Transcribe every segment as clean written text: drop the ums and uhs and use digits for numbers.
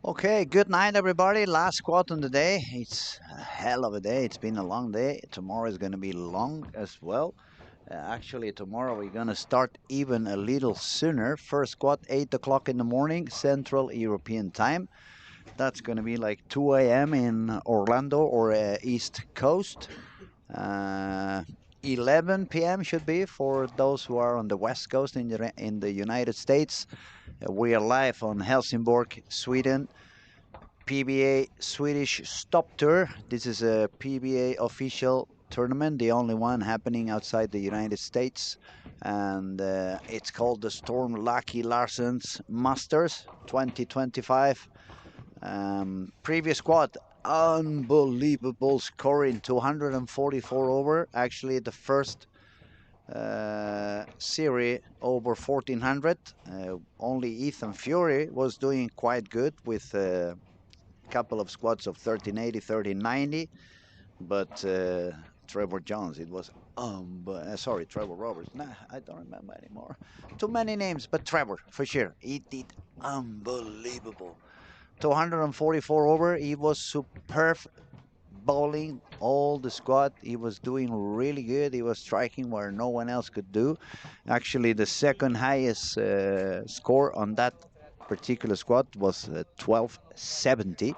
Okay, good night, everybody. Last squad on the day. It's a hell of a day. It's been a long day. Tomorrow is going to be long as well. Actually, tomorrow we're going to start even a little sooner. First squad, 8 o'clock in the morning, Central European Time. That's going to be like 2 a.m. in Orlando or East Coast. Uh, 11 p.m. should be for those who are on the West Coast in the United States. We are live on Helsingborg, Sweden. PBA Swedish Stop Tour. This is a PBA official tournament, the only one happening outside the United States. And it's called the Storm Lucky Larsen's Masters 2025. Previous squad, unbelievable scoring, 244 over. Actually, the first series over 1400. Only Ethan Fury was doing quite good with couple of squads of 1380, 1390, but Trevor Jones, it was sorry, Trevor Roberts. Nah, I don't remember anymore. Too many names, but Trevor for sure. He did unbelievable. 244 over. He was superb bowling all the squad. He was doing really good. He was striking where no one else could do. Actually, the second highest score on that particular squad was 1270.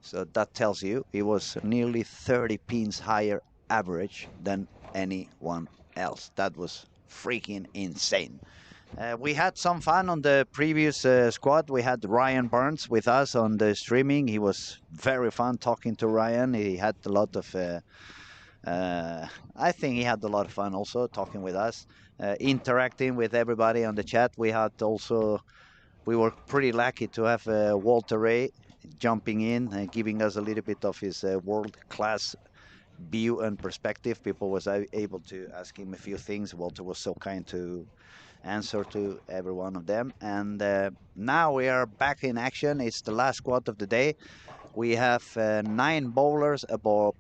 So that tells you he was nearly 30 pins higher average than anyone else. That was freaking insane. We had some fun on the previous squad. We had Ryan Burns with us on the streaming. He was very fun talking to Ryan. He had a lot of, I think he had a lot of fun also talking with us, interacting with everybody on the chat. We were pretty lucky to have Walter Ray jumping in and giving us a little bit of his world-class view and perspective. People was able to ask him a few things. Walter was so kind to answer to every one of them. And now we are back in action. It's the last squad of the day. We have 9 bowlers above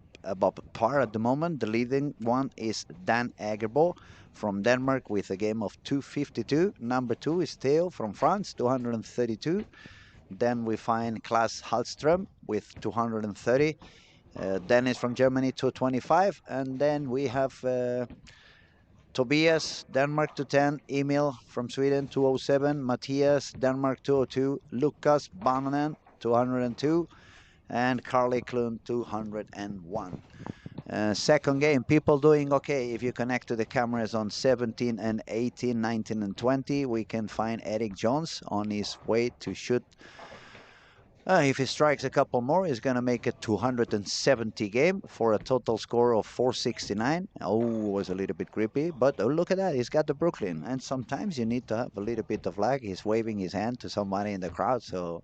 par at the moment. The leading one is Dan Agerbo from Denmark with a game of 252. Number 2 is Theo from France, 232. Then we find Klaas Hallström with 230. Dennis from Germany, 225. And then we have Tobias, Denmark, 210. Emil from Sweden, 207. Matthias, Denmark, 202. Lukas Bananen, 202. And Carl Eklund, 201. Second game, people doing okay. If you connect to the cameras on 17 and 18, 19 and 20, we can find Eric Jones on his way to shoot. If he strikes a couple more, he's going to make a 270 game for a total score of 469. Oh, was a little bit creepy, but oh, look at that. He's got the Brooklyn. And sometimes you need to have a little bit of luck. He's waving his hand to somebody in the crowd, so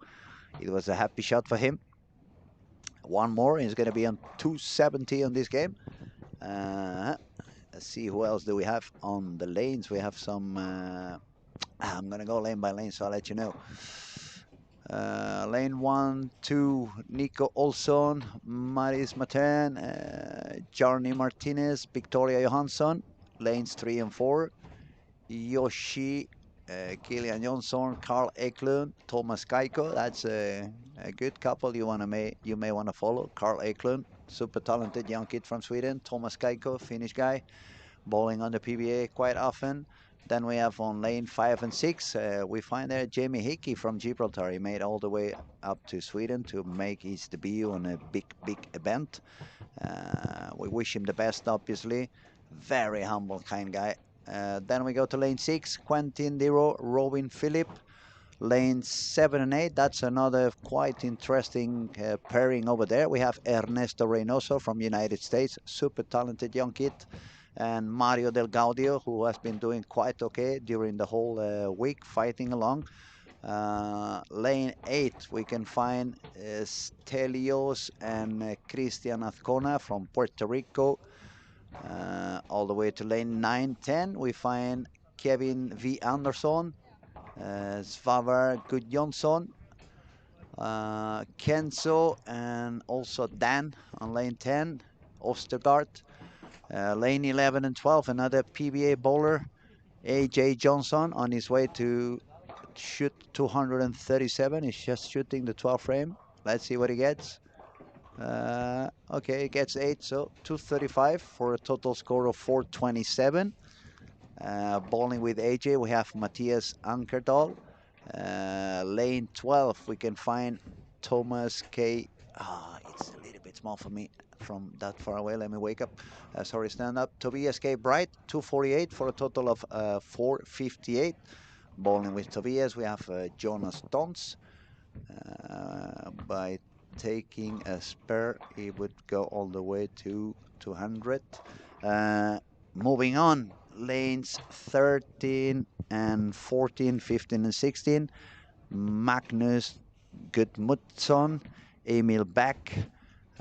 it was a happy shot for him. One more, he's going to be on 270 on this game. Let's see who else do we have on the lanes. We have some. I'm going to go lane by lane, so I'll let you know. Lane 1, 2, Nico Olsson, Maris Martin, Jarny Martinez, Victoria Johansson. Lanes 3 and 4, Yoshi, Kilian Jonsson, Carl Eklund, Thomas Kaiko. That's a good couple you may want to follow. Carl Eklund, super talented young kid from Sweden. Thomas Kaiko, Finnish guy, bowling on the PBA quite often. Then we have on lane 5 and 6, we find there Jamie Hickey from Gibraltar. He made all the way up to Sweden to make his debut on a big event. We wish him the best, obviously. Very humble, kind guy. Then we go to lane 6, Quentin Diro, Robin Phillip. Lane 7 and 8, that's another quite interesting pairing over there. We have Ernesto Reynoso from United States, super talented young kid. And Mario Del Gaudio, who has been doing quite okay during the whole week, fighting along. Lane 8, we can find Stelios and Cristian Azcona from Puerto Rico. All the way to lane 9, 10, we find Kevin V. Andersson, Svavar Gudjonsson, Kenzo, and also Dan on lane 10, Ostergaard. Lane 11 and 12, another PBA bowler, AJ Johnson, on his way to shoot 237. He's just shooting the 12 frame. Let's see what he gets. Okay, he gets 8, so 235 for a total score of 427. Bowling with AJ, we have Matthias Ankerdal. Lane 12, we can find Thomas K. It's a little bit small for me from that far away. Let me wake up. Sorry, stand up. Tobias K. Bright, 248 for a total of 458. Bowling with Tobias, we have Jonas Tons. By taking a spare, he would go all the way to 200. Moving on, lanes 13 and 14, 15 and 16. Magnus Gudmundsson, Emil Beck,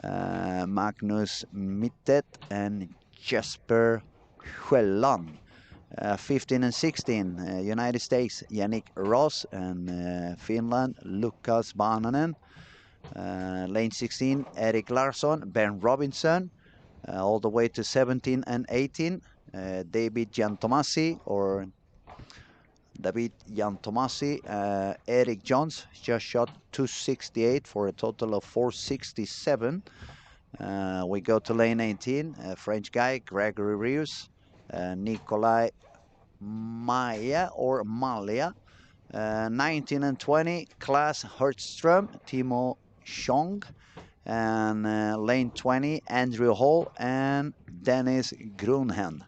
Magnus Mittet, and Jesper Schjelland. 15 and 16, United States, Yannick Ross, and Finland, Lukas Bananen. Lane 16, Erik Larsen, Ben Robinson. All the way to 17 and 18, David Giantomasi or David Giantomasi. Eric Jones just shot 268 for a total of 467. We go to lane 18, French guy, Gregory Rius, Nikolai Maya or Malia. 19 and 20, Klaas Hertström, Timo Schong. And lane 20, Andrew Hall and Dennis Grunhen.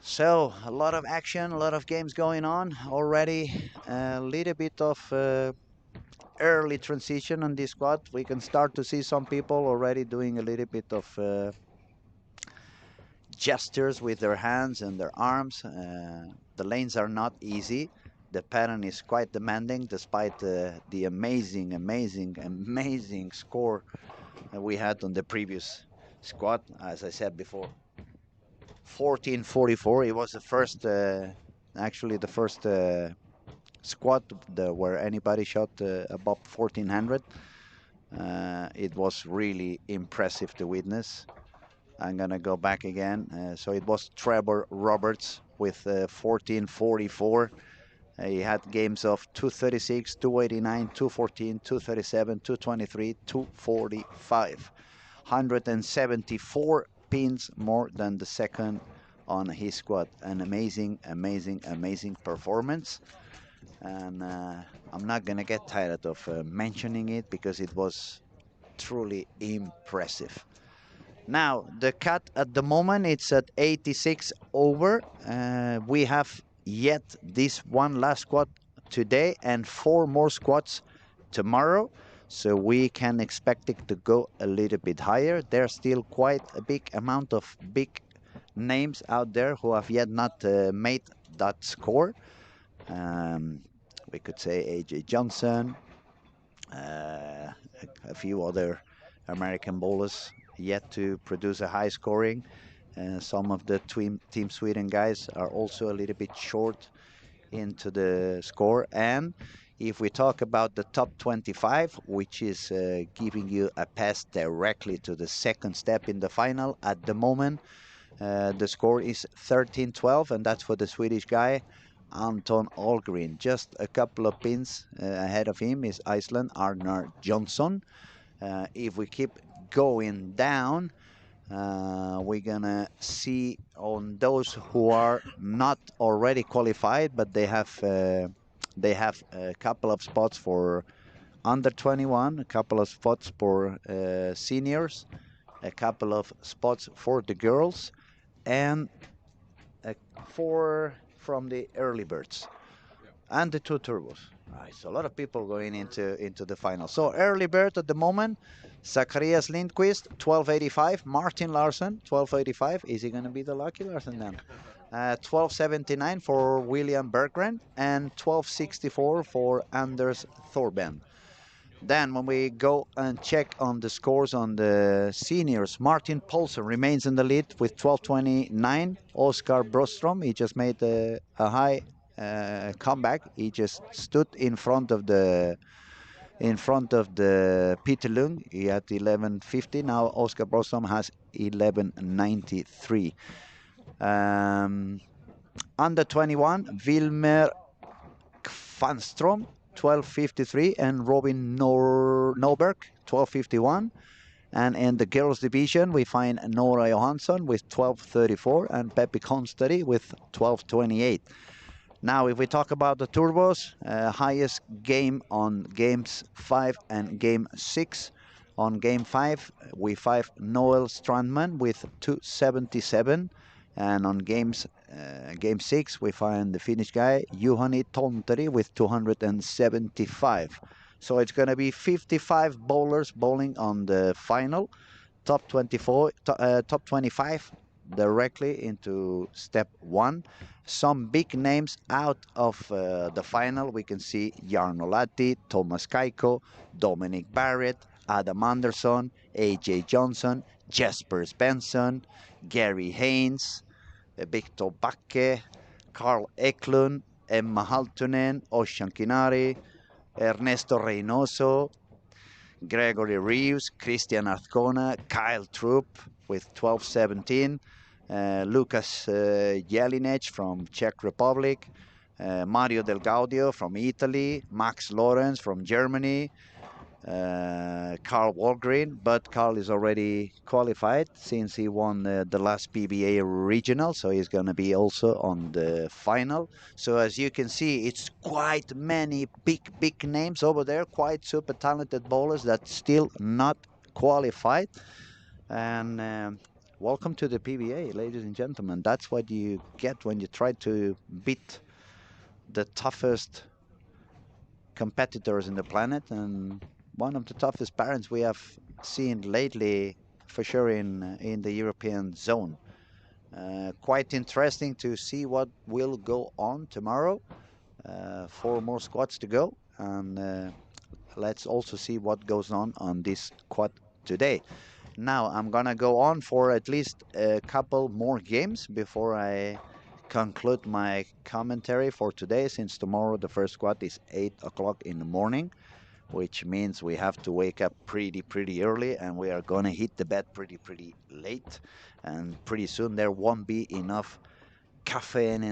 So a lot of action, a lot of games going on already. A little bit of early transition on this squad. We can start to see some people already doing a little bit of gestures with their hands and their arms. The lanes are not easy. The pattern is quite demanding, despite the amazing score that we had on the previous squad. As I said before, 1444. It was the first, actually the first squad where anybody shot above 1400. It was really impressive to witness. I'm gonna go back again. So it was Trevor Roberts with 1444. He had games of 236, 289, 214, 237, 223, 245. 174 pins more than the second on his squad. An amazing performance. And I'm not gonna get tired of mentioning it because it was truly impressive. Now, the cut at the moment, it's at 86 over. We have yet this one last squat today and 4 more squats tomorrow. So we can expect it to go a little bit higher. There's still quite a big amount of big names out there who have yet not made that score. We could say AJ Johnson, a few other American bowlers yet to produce a high scoring. Some of the Team Sweden guys are also a little bit short into the score. And if we talk about the top 25, which is giving you a pass directly to the second step in the final, at the moment the score is 13-12, and that's for the Swedish guy Anton Ahlgren. Just a couple of pins ahead of him is Iceland Arnar Johnson. If we keep going down, we're gonna see on those who are not already qualified, but they have a couple of spots for under 21, a couple of spots for seniors, a couple of spots for the girls, and 4 from the early birds, and the 2 turbos. Right, so a lot of people going into the final. So early bird at the moment, Zacharias Lindqvist, 1285. Martin Larsen, 1285. Is he going to be the lucky Larsen then? 1279 for William Berggren and 1264 for Anders Thorben. Then when we go and check on the scores on the seniors, Martin Paulsen remains in the lead with 1229. Oscar Brostrom, he just made a high comeback. He just stood in front of the Peter Lung. He had 1150. Now Oscar Brostrom has 1193. Under 21, Wilmer Fanstrom, 12.53, and Robin Norberg, 12.51. And in the girls division, we find Nora Johansson with 12.34 and Pepi Konsteri with 12.28. Now, if we talk about the turbos, highest game on games 5 and game 6. On game 5, we find Noel Strandman with 277. And on game 6, we find the Finnish guy, Juhani Tonteri with 275. So it's going to be 55 bowlers bowling on the final. Top 24, top 25 directly into step 1. Some big names out of the final. We can see Jarno Latti, Thomas Kaiko, Dominic Barrett, Adam Anderson, AJ Johnson, Jesper Svensson, Gary Haynes, Victor Backe, Carl Eklund, Emma Haltunen, Ocean Kinari, Ernesto Reynoso, Gregory Reeves, Christian Azcona, Kyle Troop with 12.17, Lucas Jelinek from Czech Republic, Mario Del Gaudio from Italy, Max Lorenz from Germany, Carl Walgreen, but Carl is already qualified since he won the last PBA regional, so he's going to be also on the final. So as you can see, it's quite many big names over there, quite super talented bowlers that still not qualified. And welcome to the PBA, ladies and gentlemen. That's what you get when you try to beat the toughest competitors in the planet, and one of the toughest parents we have seen lately, for sure, in the European zone. Quite interesting to see what will go on tomorrow. 4 more squads to go, and let's also see what goes on this quad today. Now I'm gonna go on for at least a couple more games before I conclude my commentary for today, since tomorrow the first squad is 8 o'clock in the morning, which means we have to wake up pretty early, and we are gonna hit the bed pretty late, and pretty soon there won't be enough caffeine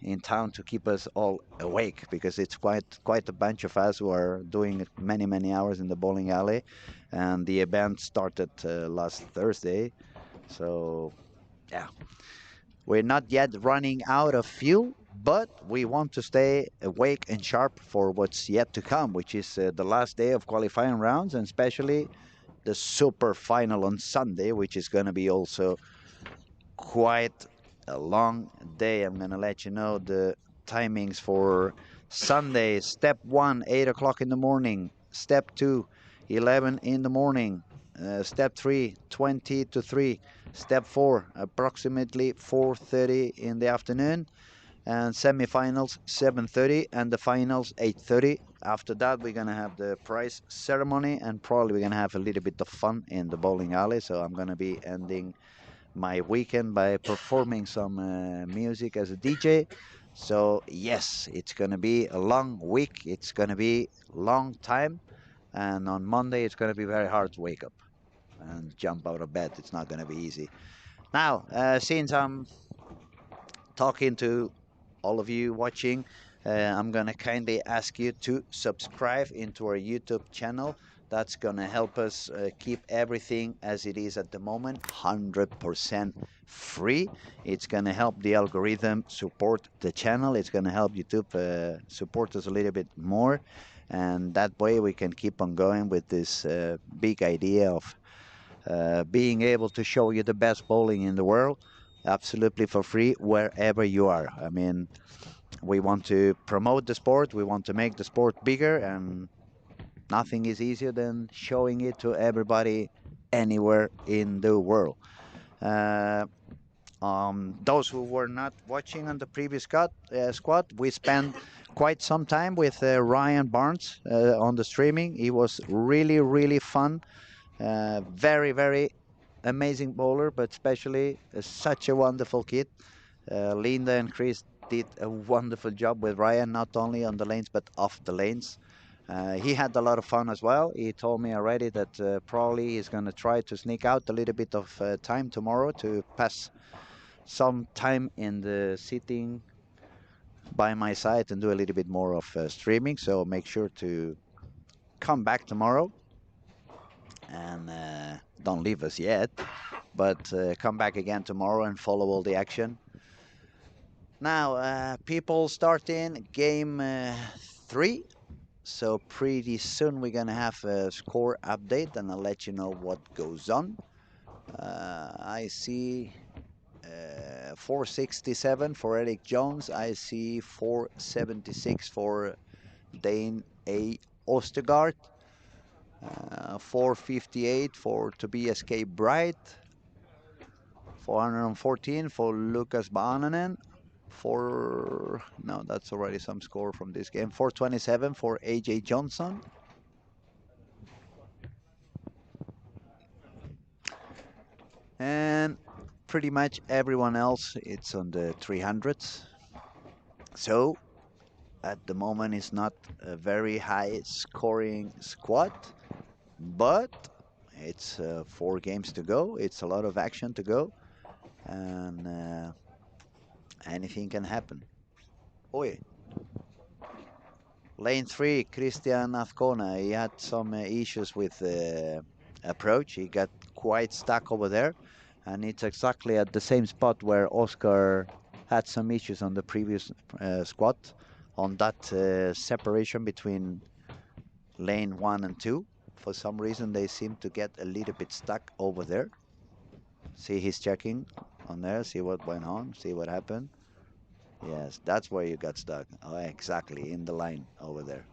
in town to keep us all awake, because it's quite a bunch of us who are doing many hours in the bowling alley, and the event started last Thursday. So yeah, we're not yet running out of fuel, but we want to stay awake and sharp for what's yet to come, which is the last day of qualifying rounds, and especially the super final on Sunday, which is going to be also quite a long day. I'm going to let you know the timings for Sunday. Step 1, 8 o'clock in the morning. Step 2, 11 in the morning. Step 3, 20 to 3. Step 4, approximately 4:30 in the afternoon. And semifinals 7:30, and the finals 8:30. After that, we're going to have the prize ceremony, and probably we're going to have a little bit of fun in the bowling alley. So I'm going to be ending my weekend by performing some music as a DJ. So yes, it's gonna be a long week. It's gonna be long time, and on Monday it's gonna be very hard to wake up and jump out of bed. It's not gonna be easy. Now, since I'm talking to all of you watching, I'm gonna kindly ask you to subscribe into our YouTube channel. That's gonna help us keep everything as it is at the moment, 100% free. It's gonna help the algorithm support the channel. It's gonna help YouTube support us a little bit more, and that way we can keep on going with this big idea of being able to show you the best bowling in the world, absolutely for free, wherever you are. I mean, we want to promote the sport, we want to make the sport bigger, and nothing is easier than showing it to everybody anywhere in the world. Uh, those who were not watching on the previous squad, we spent quite some time with Ryan Barnes on the streaming. It was really fun. Very amazing bowler, but especially such a wonderful kid. Linda and Chris did a wonderful job with Ryan, not only on the lanes but off the lanes. He had a lot of fun as well. He told me already that probably he's going to try to sneak out a little bit of time tomorrow to pass some time in the sitting by my side and do a little bit more of streaming. So make sure to come back tomorrow and don't leave us yet, but come back again tomorrow and follow all the action. Now, people starting game 3. So pretty soon we're gonna have a score update, and I'll let you know what goes on. I see 467 for Eric Jones. I see 476 for Dane A. Ostergaard. 458 for Tobias K. Bright. 414 for Lucas Baananen. No, that's already some score from this game. 427 for AJ Johnson. And pretty much everyone else, it's on the 300s. So at the moment, it's not a very high scoring squad, but it's 4 games to go. It's a lot of action to go, and anything can happen. Oi. Lane 3, Christian Azcona, he had some issues with approach. He got quite stuck over there, and it's exactly at the same spot where Oscar had some issues on the previous squad, on that separation between lane 1 and 2. For some reason, they seem to get a little bit stuck over there. See, he's checking on there, see what went on, see what happened. Yes, that's where you got stuck. Oh, exactly, in the line over there.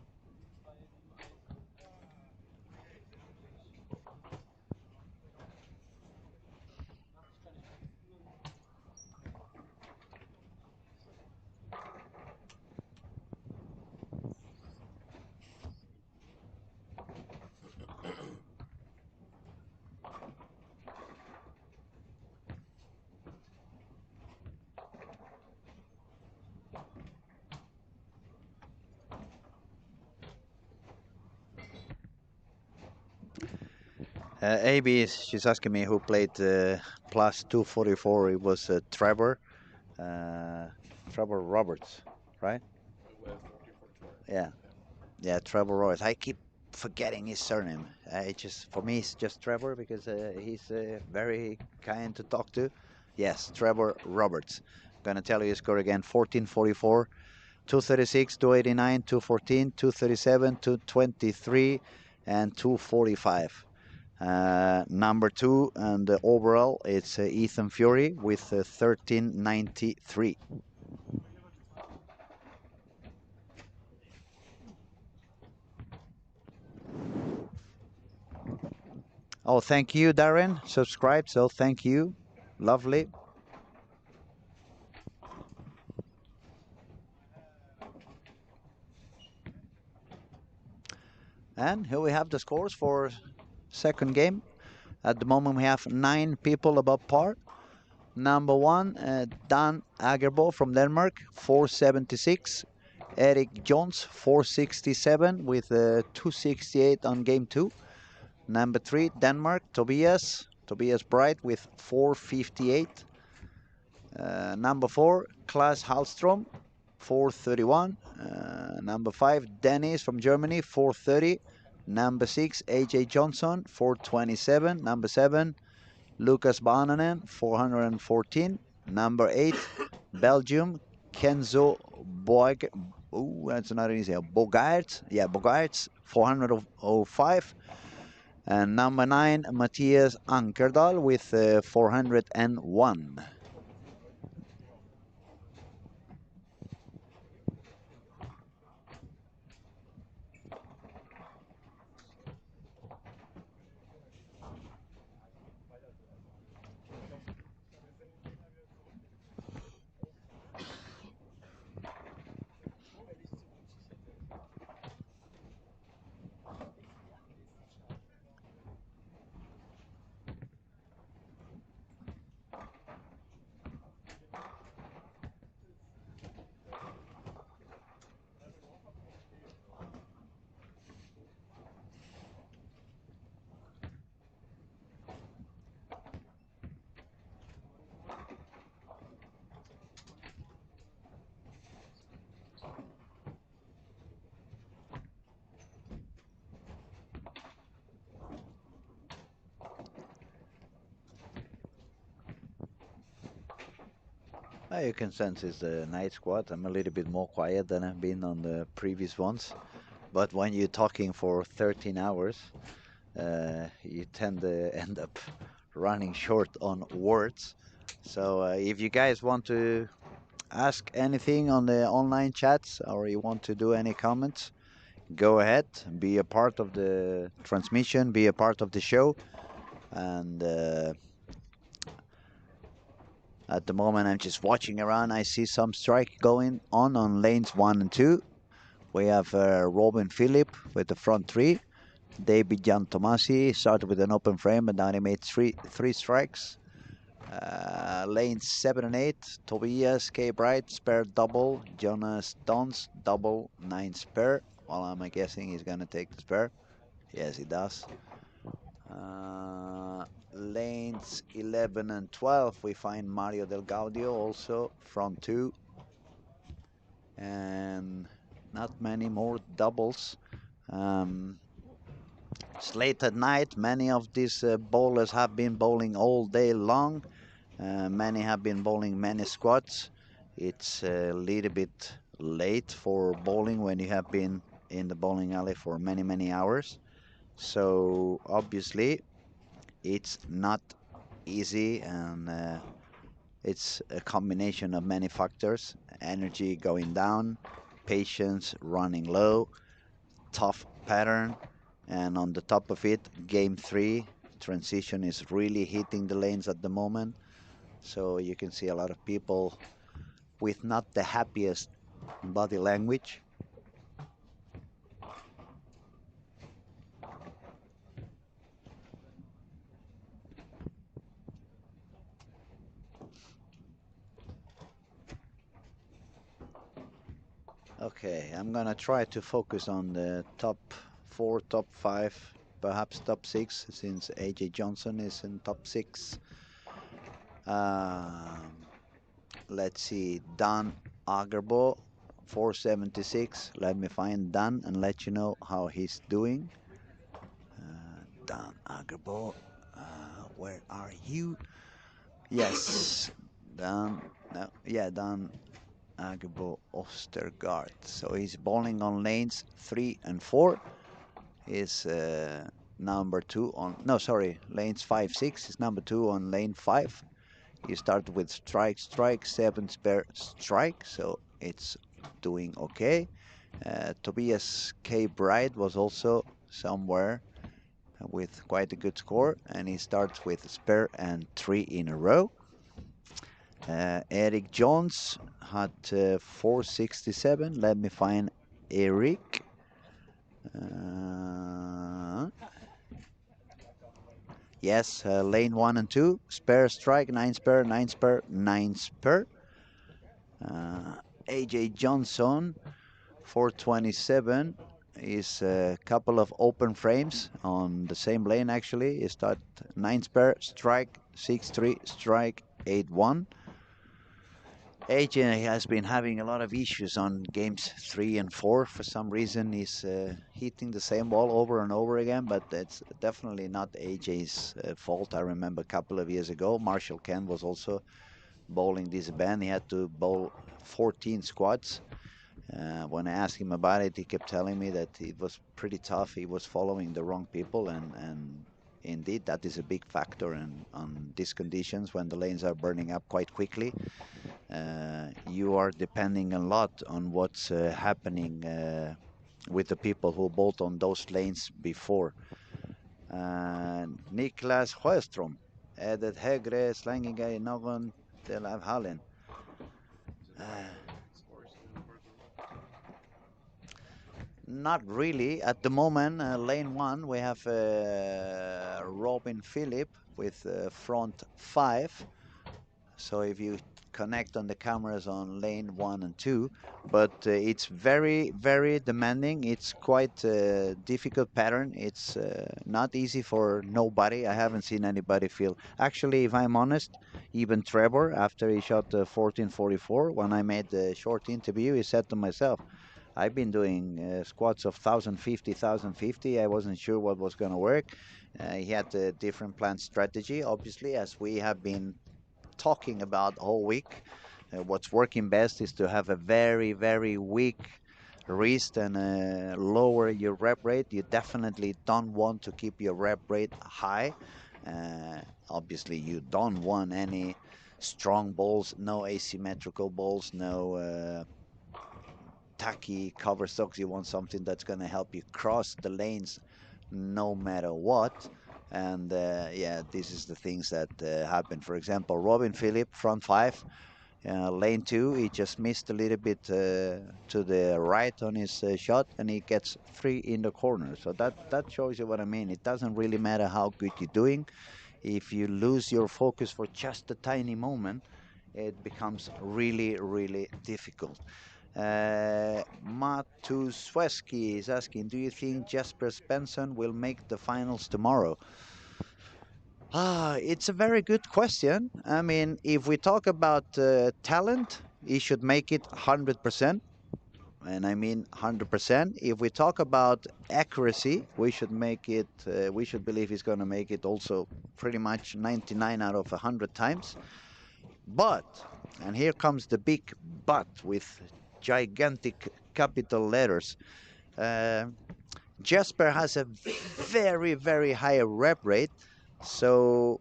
AB, she's asking me who played plus 244. It was uh, Trevor Roberts, right? Yeah, yeah, Trevor Roberts. I keep forgetting his surname. It just for me, it's just Trevor because he's very kind to talk to. Yes, Trevor Roberts. Gonna tell you his score again: 1444, 236, 289, 214, 237, 223, and 245. Number 2 and overall it's Ethan Fury with 1393. Oh, thank you, Darren. Subscribe, so thank you. Lovely. And here we have the scores for second game. At the moment, we have 9 people above par. Number 1, Dan Agerbo from Denmark, 476. Eric Jones, 467 with 268 on game 2. Number 3, Denmark, Tobias Bright with 458. Number 4, Klaas Hallstrom, 431. Number 5, Dennis from Germany, 430. Number 6, AJ Johnson, 427. Number 7, Lucas Baananen, 414. Number 8, Belgium, Kenzo Boig. Oh, that's not easy. Bogaerts. Yeah, Bogaerts, 405. And number 9, Matthias Ankerdal with 401. You can sense it's the night squad. I'm a little bit more quiet than I've been on the previous ones. But when you're talking for 13 hours, you tend to end up running short on words. So if you guys want to ask anything on the online chats or you want to do any comments, go ahead, be a part of the transmission, be a part of the show. And at the moment, I'm just watching around. I see some strike going on lanes 1 and 2. We have Robin Phillip with the front three. David Jan Tomasi started with an open frame, but now he made three strikes. Lanes 7 and 8, Tobias K. Bright, spare double. Jonas Dons, double, 9 spare. Well, I'm guessing he's going to take the spare. Yes, he does. Lanes 11 and 12, we find Mario Del Gaudio also, front two. And not many more doubles. It's late at night. Many of these bowlers have been bowling all day long. Many have been bowling many squats. It's a little bit late for bowling when you have been in the bowling alley for many hours. So obviously it's not easy, and it's a combination of many factors: energy going down, patience running low, tough pattern, and on the top of it, game 3 transition is really hitting the lanes at the moment. So you can see a lot of people with not the happiest body language. Okay, I'm gonna try to focus on the top 4, top 5, perhaps top 6, since AJ Johnson is in top 6. Um, let's see, Dan Agerbo, 476. Let me find Dan and let you know how he's doing. Dan Agerbo, where are you? Yes, Dan. No, yeah, Dan Agbo Ostergaard. So he's bowling on lanes 3 and 4. Is number 2 on, no, sorry, lanes 5, 6 is number 2 on lane 5. He started with strike, strike, 7 spare, strike, so it's doing okay. Tobias K. Bright was also somewhere with quite a good score, and he starts with spare and 3 in a row. Eric Jones had 467. Let me find Eric. Yes, lane 1 and 2. Spare strike, 9 spare, 9 spare, 9 spare. AJ Johnson, 427, is a couple of open frames on the same lane actually. He start 9 spare, strike, 6-3, strike, 8-1. AJ has been having a lot of issues on games 3 and 4. For some reason, he's hitting the same ball over and over again, but it's definitely not AJ's fault. I remember a couple of years ago, Marshall Kent was also bowling this band. He had to bowl 14 squads. When I asked him about it, he kept telling me that it was pretty tough. He was following the wrong people, and indeed, that is a big factor on these conditions when the lanes are burning up quite quickly. You are depending a lot on what's happening with the people who bowled on those lanes before. Niklas Sjöström, Edet Högre, Slangiga i någon del av hallen. Not really. At the moment, lane 1, we have Robin Phillip with front 5. So if you connect on the cameras on lane 1 and 2, but it's very demanding. It's quite a difficult pattern. It's not easy for nobody. I haven't seen anybody feel, actually, if I'm honest, even Trevor, after he shot 1444, when I made the short interview, he said to myself, I've been doing squats of 1050. I wasn't sure what was going to work. He had a different plan strategy, obviously, as we have been talking about all week. What's working best is to have a very, very weak wrist and lower your rep rate. You definitely don't want to keep your rep rate high. Obviously, you don't want any strong balls, no asymmetrical balls, no tacky cover stocks. You want something that's going to help you cross the lanes no matter what. And yeah, this is the things that happen. For example, Robin Phillip, front five, lane two, he just missed a little bit to the right on his shot, and he gets free in the corner. So that shows you what I mean. It doesn't really matter how good you're doing. If you lose your focus for just a tiny moment, it becomes really, really difficult. Matusweski is asking, do you think Jesper Svensson will make the finals tomorrow? It's a very good question. I mean, if we talk about talent, he should make it 100%. And I mean 100%. If we talk about accuracy, we should make it, we should believe he's going to make it also pretty much 99 out of 100 times. But, and here comes the big but with gigantic capital letters. Uh, Jesper has a very, very high rep rate. So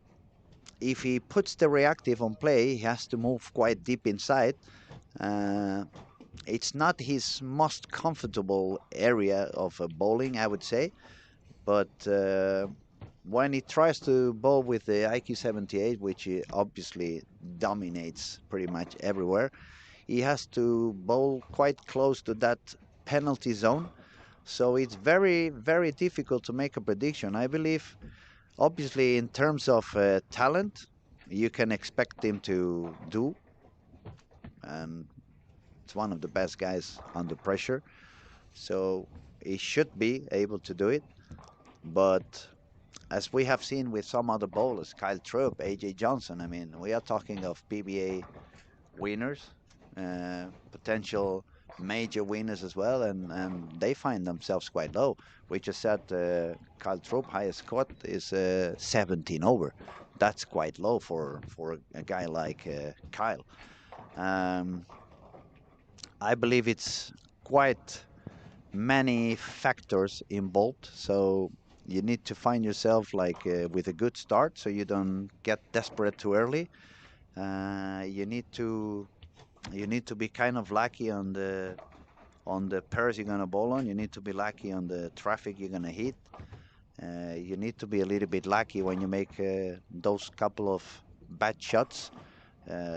if he puts the reactive on play, he has to move quite deep inside. Uh, it's not his most comfortable area of bowling, I would say. But when he tries to bowl with the IQ 78, which he obviously dominates pretty much everywhere, he has to bowl quite close to that penalty zone. So it's very, very difficult to make a prediction. I believe, obviously, in terms of talent, you can expect him to do. And it's one of the best guys under pressure. So he should be able to do it. But as we have seen with some other bowlers, Kyle Troop, AJ Johnson, I mean, we are talking of PBA winners, potential major winners as well, and they find themselves quite low. We just said Kyle Troop highest score is 17 over. That's quite low for a guy like Kyle. Um, I believe it's quite many factors involved. So you need to find yourself like with a good start, so you don't get desperate too early. You need to be kind of lucky on the pairs you're gonna bowl on. You need to be lucky on the traffic you're gonna hit. You need to be a little bit lucky when you make those couple of bad shots.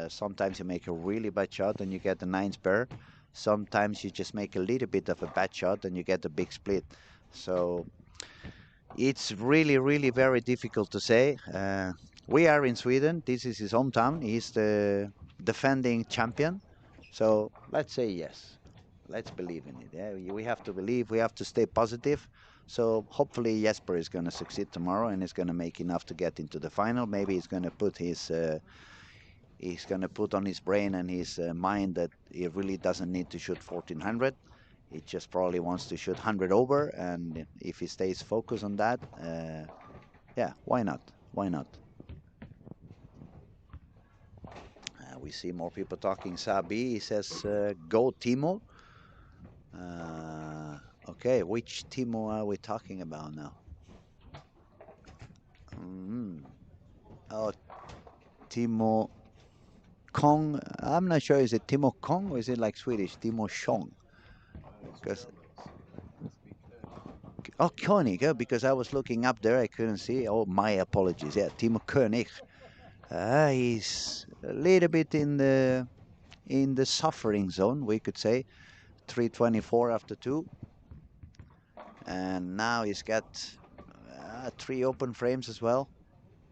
Sometimes you make a really bad shot and you get a nine spare. Sometimes you just make a little bit of a bad shot and you get a big split. So it's really, really very difficult to say. We are in Sweden. This is his hometown. He's the defending champion. So let's say yes. Let's believe in it. Yeah, we have to believe. We have to stay positive. So hopefully Jesper is going to succeed tomorrow and is going to make enough to get into the final. Maybe he's going to put on his brain and his mind that he really doesn't need to shoot 1400. He just probably wants to shoot 100 over, and if he stays focused on that, yeah, why not? Why not? We see more people talking. Sabi, he says, go Timo. Okay, which Timo are we talking about now? Oh, Timo Kong. I'm not sure. Is it Timo Kong or is it like Swedish? Timo Shong? Because oh, Koenig, because I was looking up there, I couldn't see. Oh, my apologies. Yeah, Timo Koenig. He's a little bit in the suffering zone, we could say. 324 after two, and now he's got three open frames as well.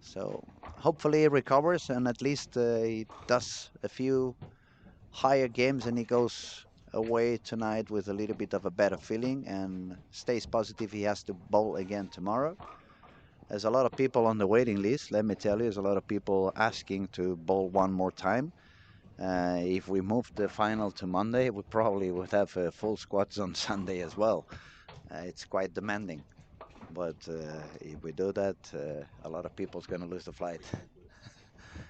So hopefully he recovers and at least he does a few higher games and he goes away tonight with a little bit of a better feeling and stays positive. He has to bowl again tomorrow. There's a lot of people on the waiting list. Let me tell you, there's a lot of people asking to bowl one more time. If we moved the final to Monday, we probably would have full squads on Sunday as well. It's quite demanding. But if we do that, a lot of people's going to lose the flight.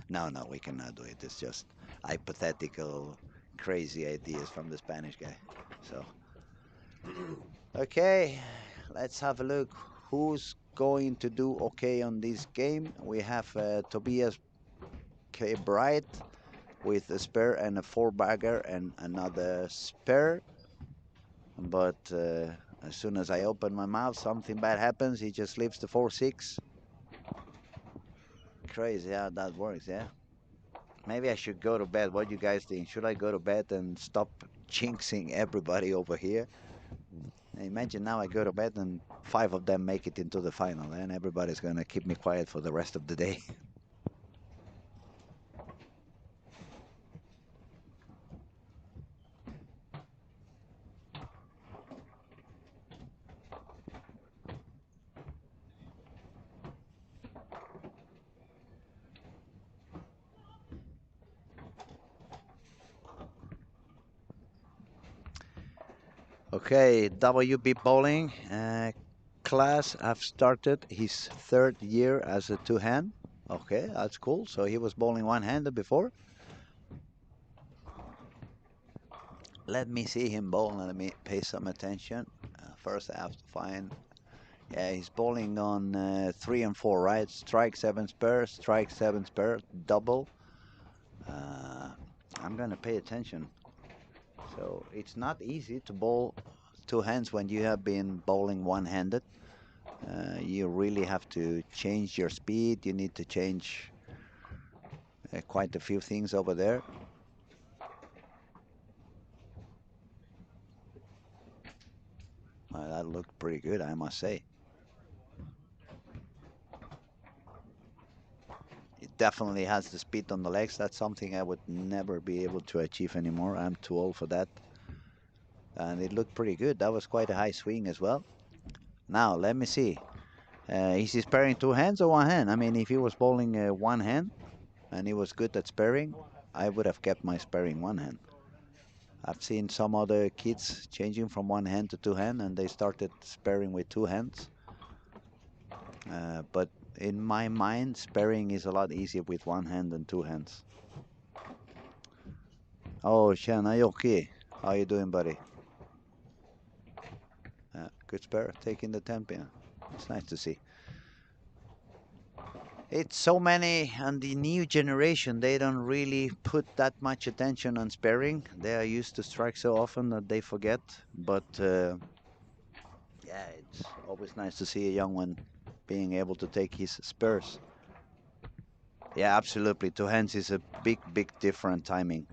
No, we cannot do it. It's just hypothetical, crazy ideas from the Spanish guy. So, okay, let's have a look. Who's going to do okay on this game? We have Tobias K. Bright with a spare and a four bagger and another spare. But as soon as I open my mouth, something bad happens. He just leaves the 4-6. Crazy how that works, yeah. Maybe I should go to bed. What do you guys think? Should I go to bed and stop jinxing everybody over here? Imagine now I go to bed and five of them make it into the final, and everybody's gonna keep me quiet for the rest of the day. Okay, WB bowling class have started his third year as a two-hand. Okay, that's cool. So he was bowling one-handed before. Let me see him bowl and let me pay some attention. First, I have to find. Yeah, he's bowling on 3 and 4, right? Strike 7 spare, strike 7 spare, double. Uh, I'm gonna pay attention. So it's not easy to bowl two hands when you have been bowling one-handed. You really have to change your speed. You need to change quite a few things over there. That looked pretty good, I must say. It definitely has the speed on the legs. That's something I would never be able to achieve anymore. I'm too old for that. And it looked pretty good. That was quite a high swing as well. Now, let me see. Is he sparing two hands or one hand? I mean, if he was bowling one hand and he was good at sparing, I would have kept my sparing one hand. I've seen some other kids changing from one hand to two hand and they started sparing with two hands. But in my mind, sparing is a lot easier with one hand than two hands. Oh, Shan, are you okay? How you doing, buddy? Good spare, taking the 10 pin. It's nice to see. It's so many, and the new generation, they don't really put that much attention on sparing. They are used to strike so often that they forget. But yeah, it's always nice to see a young one being able to take his spares. Yeah, absolutely. Two hands is a big, big different timing.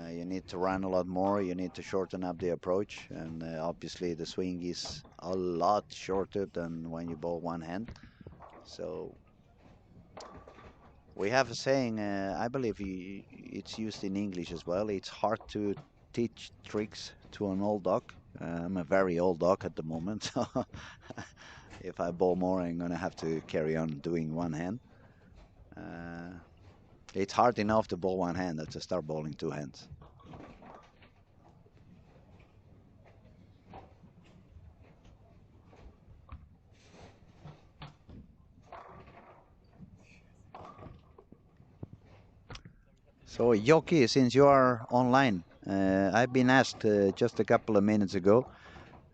You need to run a lot more. You need to shorten up the approach, and obviously the swing is a lot shorter than when you bowl one hand. So we have a saying, I believe it's used in English as well. It's hard to teach tricks to an old dog. I'm a very old dog at the moment, so if I bowl more, I'm gonna have to carry on doing one hand. Uh, it's hard enough to bowl one hand to start bowling two hands. So, Yoki, since you are online, I've been asked just a couple of minutes ago,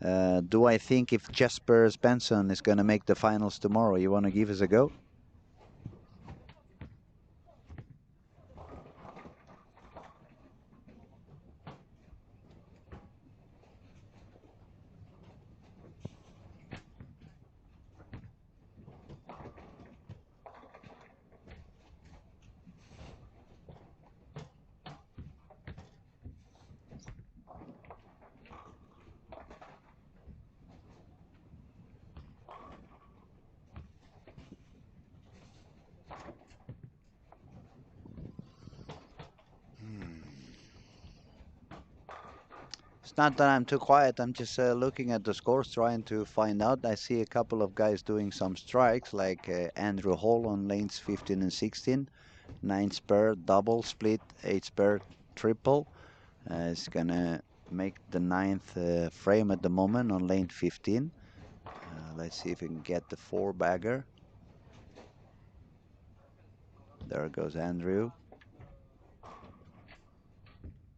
do I think if Jesper Svensson is going to make the finals tomorrow? You want to give us a go? It's not that I'm too quiet. I'm just looking at the scores, trying to find out. I see a couple of guys doing some strikes, like Andrew Hall on lanes 15 and 16, 9 spare, double, split, 8 spare, triple. It's gonna make the ninth frame at the moment on lane 15. Let's see if we can get the four bagger. There goes Andrew.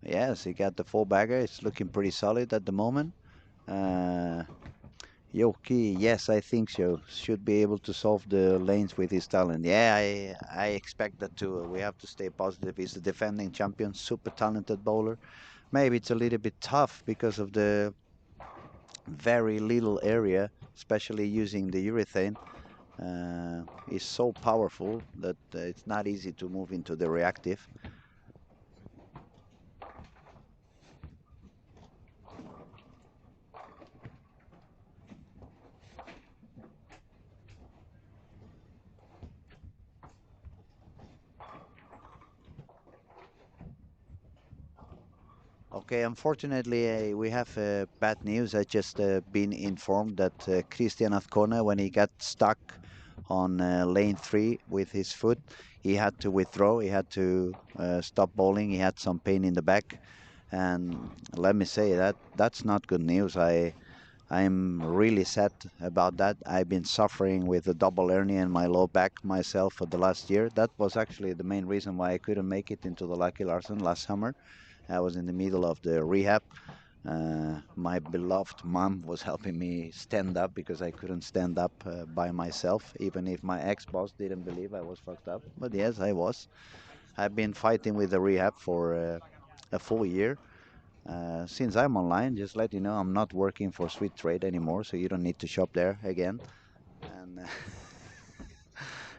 Yes, he got the full bagger. It's looking pretty solid at the moment. Uh, Yoki, yes, I think so. Should be able to solve the lanes with his talent. Yeah, I expect that too. We have to stay positive. He's the defending champion, super talented bowler. Maybe it's a little bit tough because of the very little area, especially using the urethane. Is so powerful that it's not easy to move into the reactive. Okay, unfortunately, we have bad news. I just been informed that Christian Azcona, when he got stuck on lane 3 with his foot, he had to withdraw. He had to stop bowling. He had some pain in the back, and let me say that that's not good news. I'm really sad about that. I've been suffering with a double hernia in my low back myself for the last year. That was actually the main reason why I couldn't make it into the Lucky Larsen last summer. I was in the middle of the rehab. My beloved mom was helping me stand up because I couldn't stand up by myself, even if my ex-boss didn't believe I was fucked up. But yes, I was. I've been fighting with the rehab for a full year. Since I'm online, just let you know I'm not working for Sweet Trade anymore, so you don't need to shop there again. And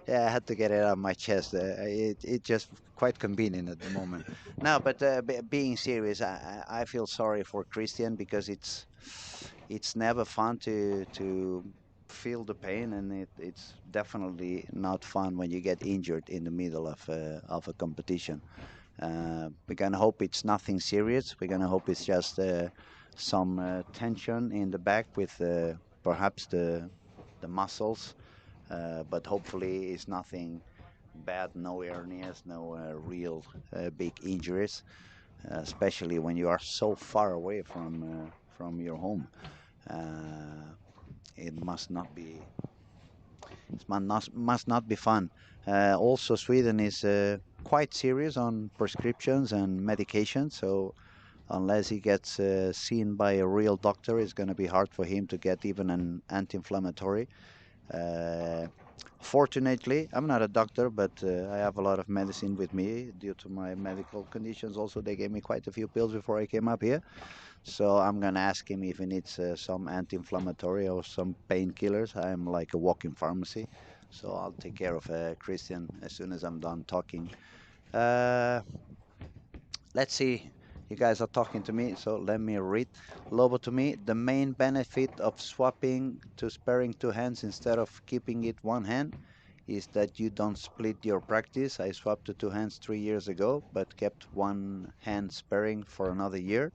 yeah, I had to get it out of my chest. It just quite convenient at the moment. No, but being serious, I feel sorry for Christian because it's never fun to feel the pain, and it's definitely not fun when you get injured in the middle of a competition. We're gonna hope it's nothing serious. We're gonna hope it's just some tension in the back with perhaps the muscles, but hopefully it's nothing bad, no hernias, no real big injuries, especially when you are so far away from your home. Uh, it must not be fun. Also, Sweden is quite serious on prescriptions and medication, so unless he gets seen by a real doctor, it's going to be hard for him to get even an anti-inflammatory. Uh, Fortunately, I'm not a doctor, but I have a lot of medicine with me due to my medical conditions. Also, they gave me quite a few pills before I came up here. So I'm gonna ask him if he needs some anti-inflammatory or some painkillers. I'm like a walking pharmacy, so I'll take care of Christian as soon as I'm done talking. Uh, let's see. You guys are talking to me, so let me read. Lobo to me, the main benefit of swapping to sparing two hands instead of keeping it one hand is that you don't split your practice. I swapped to two hands 3 years ago, but kept one hand sparing for another year.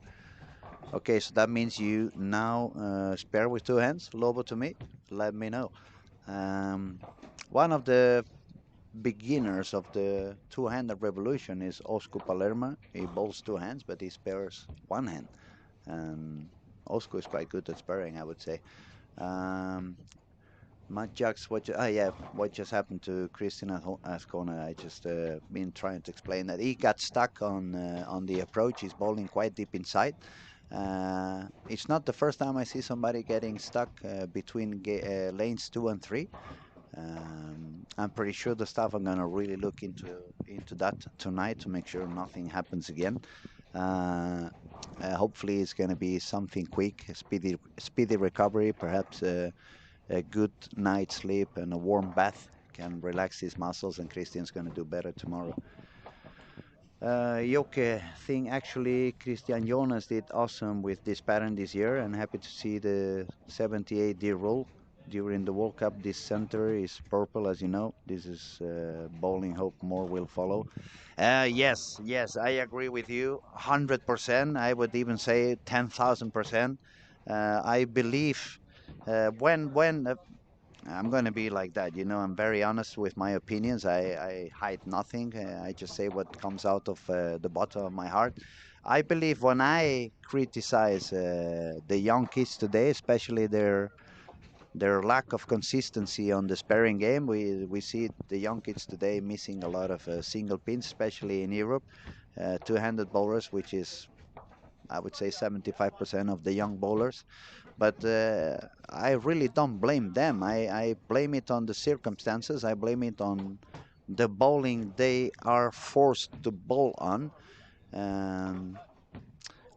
Okay, so that means you now spare with two hands. Lobo to me, let me know. Um, one of the beginners of the two-handed revolution is Oscar Palermo. He bowls two hands, but he spares one hand. And Oscar is quite good at sparing, I would say. Um, Matt Jacks, what just happened to Christian Ascona? I just been trying to explain that he got stuck on the approach. He's bowling quite deep inside. It's not the first time I see somebody getting stuck between lanes 2 and 3. I'm pretty sure the staff are gonna really look into that tonight to make sure nothing happens again. Uh, Hopefully, it's gonna be something quick, a speedy recovery, perhaps a good night's sleep and a warm bath can relax his muscles, and Christian's gonna do better tomorrow. Joke thing actually, Christian Jonas did awesome with this pattern this year, and happy to see the 78D rule during the World Cup. This center is purple, as you know. This is bowling. Hope more will follow. Yes, I agree with you 100%. I would even say 10,000%. I believe when I'm going to be like that. You know, I'm very honest with my opinions. I hide nothing. I just say what comes out of the bottom of my heart. I believe when I criticize the young kids today, especially their their lack of consistency on the sparring game. We see the young kids today missing a lot of single pins, especially in Europe. Two-handed bowlers, which is I would say 75% of the young bowlers. But I really don't blame them. I blame it on the circumstances. I blame it on the bowling they are forced to bowl on. Um,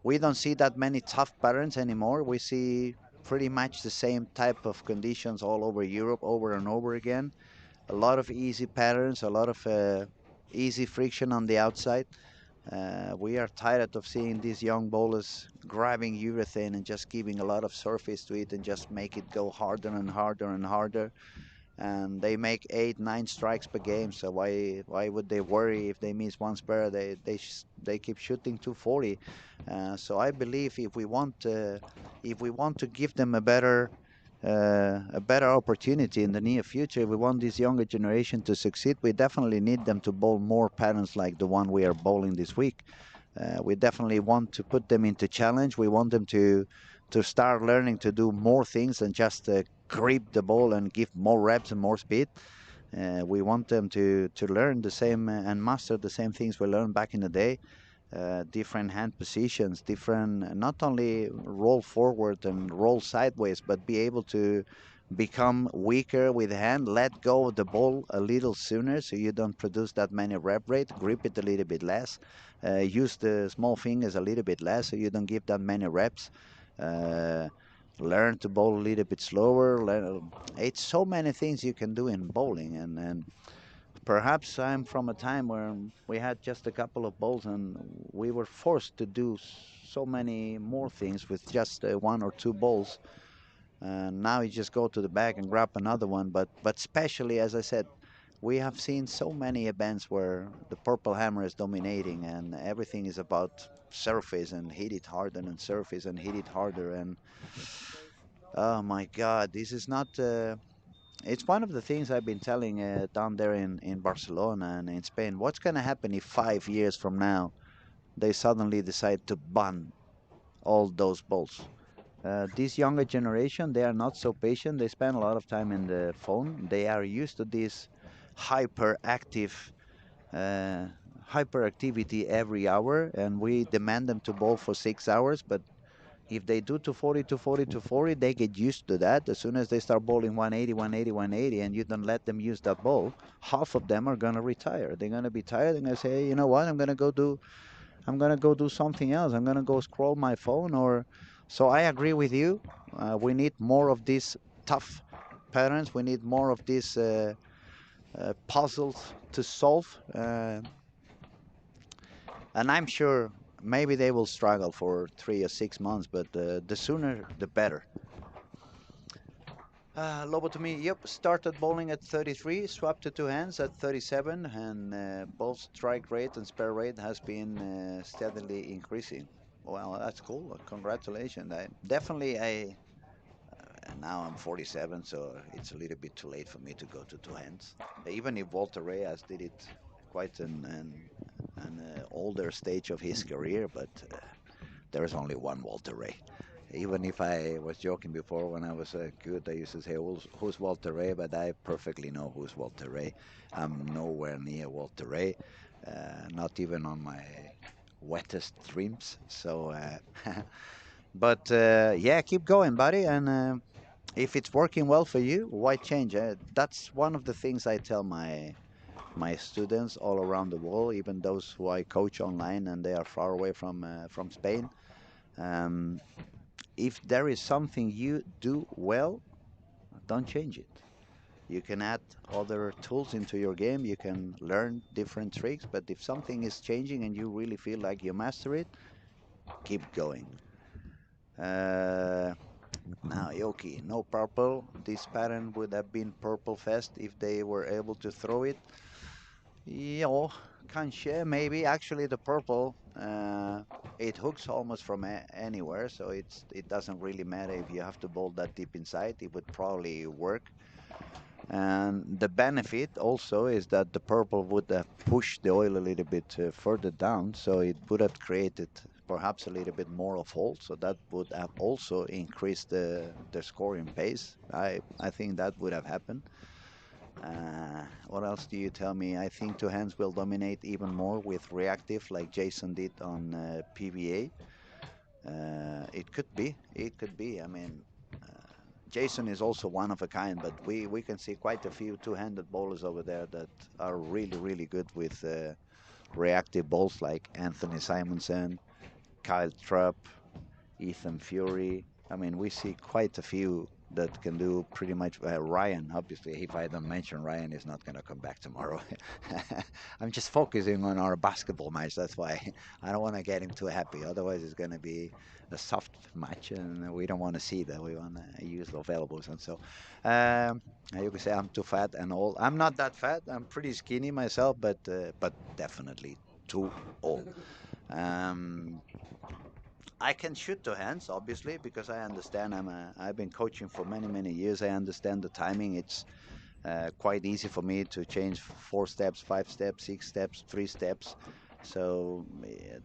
we don't see that many tough patterns anymore. We see pretty much the same type of conditions all over Europe over and over again. A lot of easy patterns, a lot of easy friction on the outside. We are tired of seeing these young bowlers grabbing urethane and just giving a lot of surface to it and just make it go harder and harder and harder. And they make 8, 9 strikes per game. So why would they worry if they miss one spare? They keep shooting 240. So I believe if we want to give them a better opportunity in the near future, if we want this younger generation to succeed, we definitely need them to bowl more patterns like the one we are bowling this week. We definitely want to put them into challenge. We want them to start learning to do more things than just grip the ball and give more reps and more speed. We want them to learn the same and master the same things we learned back in the day. Different hand positions, different not only roll forward and roll sideways, but be able to become weaker with the hand, let go of the ball a little sooner so you don't produce that many rep rate, grip it a little bit less, use the small fingers a little bit less so you don't give that many reps. Uh, Learn to bowl a little bit slower. It's so many things you can do in bowling, and perhaps I'm from a time where we had just a couple of balls and we were forced to do so many more things with just one or two balls. Now you just go to the bag and grab another one. But especially, as I said, we have seen so many events where the purple hammer is dominating and everything is about surface and hit it harder and surface and hit it harder. And oh my God, this is not. It's one of the things I've been telling down there in Barcelona and in Spain. What's going to happen if 5 years from now they suddenly decide to ban all those balls? This younger generation, they are not so patient. They spend a lot of time in the phone. They are used to this hyperactive uh, hyperactivity every hour, and we demand them to bowl for 6 hours. But if they do 240, 240, 240, they get used to that. As soon as they start bowling 180, 180, 180, and you don't let them use that ball, half of them are gonna retire. They're gonna be tired. They're gonna say, hey, you know what? I'm gonna go do something else. I'm gonna go scroll my phone. Or, so I agree with you. We need more of these tough patterns. We need more of these puzzles to solve. And I'm sure maybe they will struggle for 3 or 6 months, but the sooner the better. Lobo to me, yep, started bowling at 33, swapped to two hands at 37, and both strike rate and spare rate has been steadily increasing. Well, that's cool. Congratulations. Now I'm 47, so it's a little bit too late for me to go to two hands. Even if Walter Reyes did it quite an older stage of his career, but there's only one Walter Ray. Even if I was joking before when I was good, I used to say, who's Walter Ray? But I perfectly know who's Walter Ray. I'm nowhere near Walter Ray, not even on my wettest dreams. So, but yeah, keep going, buddy. And if it's working well for you, why change? That's one of the things I tell my students all around the world, even those who I coach online and they are far away from Spain. Um, if there is something you do well, don't change it. You can add other tools into your game. You can learn different tricks. But if something is changing and you really feel like you master it, keep going. Uh, Now, Yoki, no purple. This pattern would have been purple fest if they were able to throw it. Yeah, kanske, maybe. Actually, the purple, it hooks almost from anywhere, so it doesn't really matter if you have to bowl that deep inside. It would probably work. And the benefit also is that the purple would have pushed the oil a little bit further down, so it would have created perhaps a little bit more of hold, so that would have also increased the scoring pace. I think that would have happened. What else do you tell me? I think two hands will dominate even more with reactive, like Jason did on PBA. It could be. It could be. I mean, Jason is also one of a kind, but we can see quite a few two-handed bowlers over there that are really, really good with reactive bowls, like Anthony Simonsen, Kyle Trapp, Ethan Fury. I mean, we see quite a few that can do pretty much. Ryan, obviously, if I don't mention Ryan, is not going to come back tomorrow. I'm just focusing on our basketball match. That's why I don't want to get him too happy. Otherwise, it's going to be a soft match, and we don't want to see that. We want to use the availables, and so you can say I'm too fat and old. I'm not that fat. I'm pretty skinny myself, but definitely too old. Um, I can shoot two hands, obviously, because I understand. I've been coaching for many, many years. I understand the timing. It's quite easy for me to change 4 steps, 5 steps, 6 steps, 3 steps. So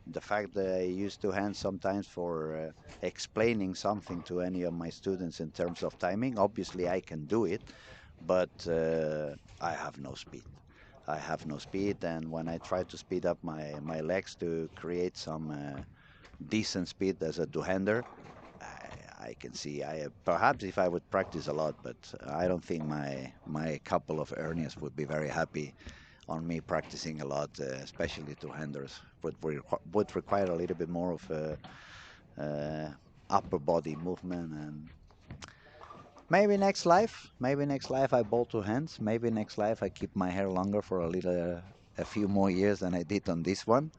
the fact that I use two hands sometimes for explaining something to any of my students in terms of timing, obviously I can do it, but I have no speed. I have no speed, and when I try to speed up my legs to create some decent speed as a two-hander, I can see. I perhaps if I would practice a lot, but I don't think my couple of hernias would be very happy on me practicing a lot, especially two-handers. Would require a little bit more of uh, upper body movement, and maybe next life I bowl two hands. Maybe next life I keep my hair longer for a few more years than I did on this one,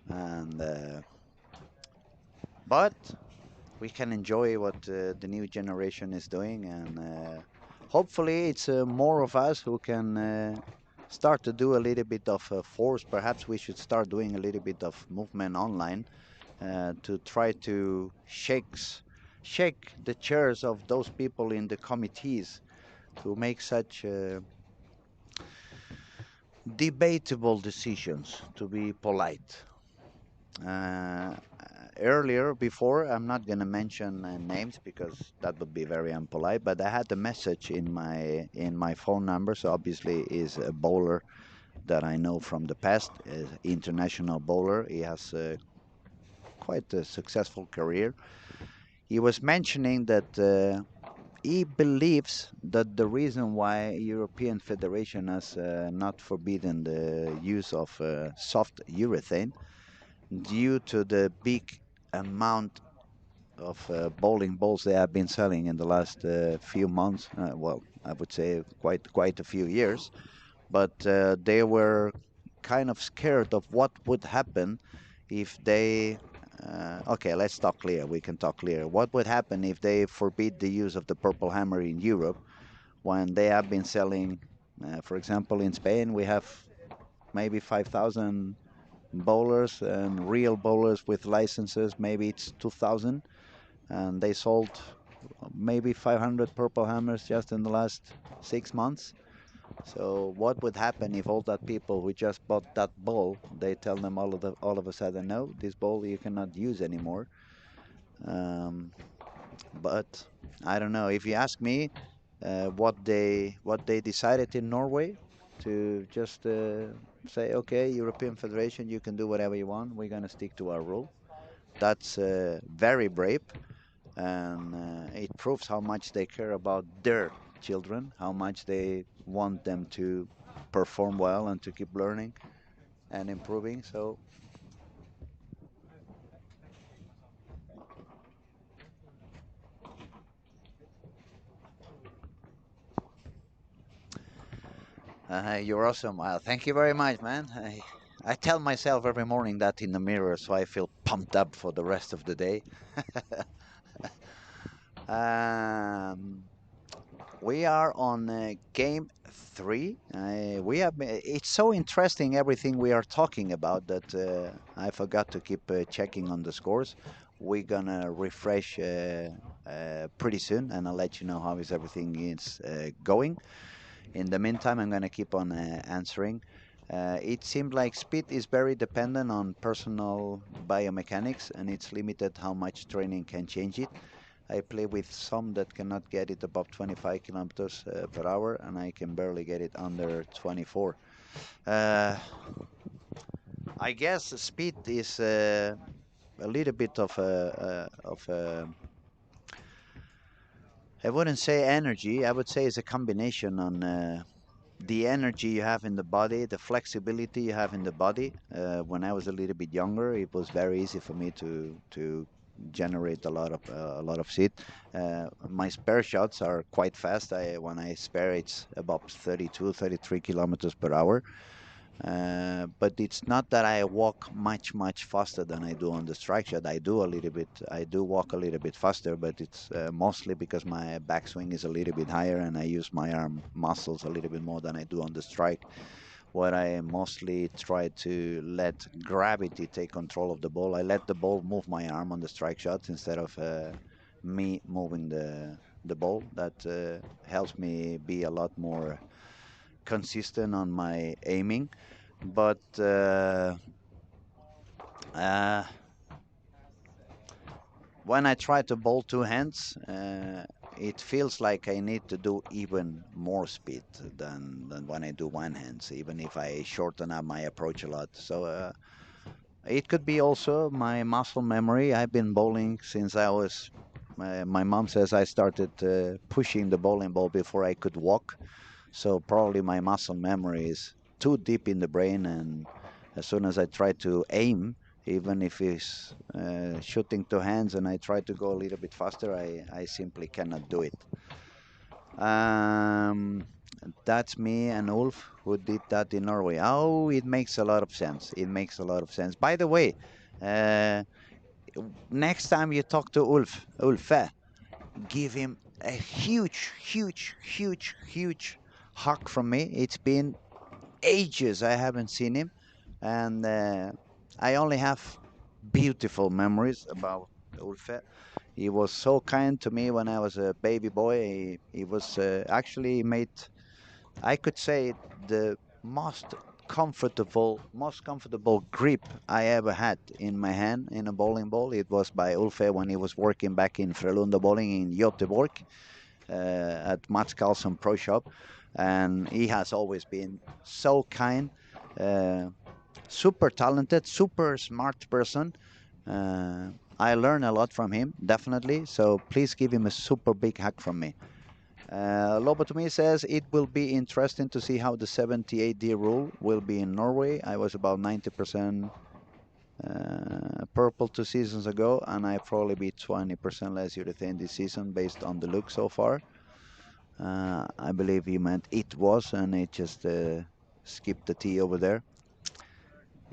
and but we can enjoy what the new generation is doing, and hopefully it's more of us who can start to do a little bit of force. Perhaps we should start doing a little bit of movement online to try to shake the chairs of those people in the committees who make such debatable decisions, to be polite. Uh, Earlier, before, I'm not going to mention names because that would be very impolite, but I had a message in my phone number. So obviously is a bowler that I know from the past, international bowler. He has quite a successful career. He was mentioning that he believes that the reason why European Federation has not forbidden the use of soft urethane due to the big amount of bowling balls they have been selling in the last few months. Well, I would say quite a few years, but they were kind of scared of what would happen if they. Okay, let's talk clear. We can talk clear. What would happen if they forbid the use of the purple hammer in Europe when they have been selling? For example, in Spain, we have maybe 5,000 bowlers and real bowlers with licenses. Maybe it's 2,000, and they sold maybe 500 purple hammers just in the last 6 months. So what would happen if all that people who just bought that ball, they tell them all of a sudden, no, this ball you cannot use anymore. Um, but I don't know. If you ask me, what they decided in Norway to just say, okay, European Federation, you can do whatever you want. We're gonna stick to our rule. That's very brave, and it proves how much they care about their children, how much they want them to perform well and to keep learning and improving. So you're awesome. Thank you very much, man. I tell myself every morning that in the mirror, so I feel pumped up for the rest of the day. um, We are on game three. It's so interesting everything we are talking about that I forgot to keep checking on the scores. We're gonna refresh pretty soon, and I'll let you know how is everything is going. In the meantime, I'm gonna keep on answering. It seemed like speed is very dependent on personal biomechanics, and it's limited how much training can change it. I play with some that cannot get it above 25 kilometers per hour, and I can barely get it under 24. Uh, I guess speed is a little bit of a I wouldn't say energy. I would say it's a combination on the energy you have in the body, the flexibility you have in the body. When I was a little bit younger, it was very easy for me to generate a lot of seed. My spare shots are quite fast. When I spare, it's about 32, 33 kilometers per hour. But it's not that I walk much faster than I do on the strike shot. I do walk a little bit faster, but it's mostly because my backswing is a little bit higher and I use my arm muscles a little bit more than I do on the strike. What I mostly try to let gravity take control of the ball. I let the ball move my arm on the strike shots instead of me moving the ball. That helps me be a lot more consistent on my aiming. But uh, when I try to bowl two hands, it feels like I need to do even more speed than when I do one hands, even if I shorten up my approach a lot. So it could be also my muscle memory. I've been bowling since I was. My mom says I started pushing the bowling ball before I could walk. So probably my muscle memory is too deep in the brain, and as soon as I try to aim, even if it's shooting two hands and I try to go a little bit faster, I simply cannot do it. Um, that's me and Ulf who did that in Norway. Oh, it makes a lot of sense. It makes a lot of sense. By the way, uh, next time you talk to Ulf, give him a huge hug from me. It's been ages I haven't seen him, and I only have beautiful memories about Ulfe. He was so kind to me when I was a baby boy. He was actually made, I could say, the most comfortable grip I ever had in my hand in a bowling ball. It was by Ulfe when he was working back in Frölunda Bowling in Göteborg at Mats Carlson Pro Shop, and he has always been so kind, uh, super talented, super smart person. Uh, I learn a lot from him, definitely. So please give him a super big hug from me. Lobotomy says it will be interesting to see how the 78D rule will be in Norway. I was about 90% purple 2 seasons ago, and I probably be 20% less urethane this season based on the look so far. I believe he meant it was, and it just skipped the T over there.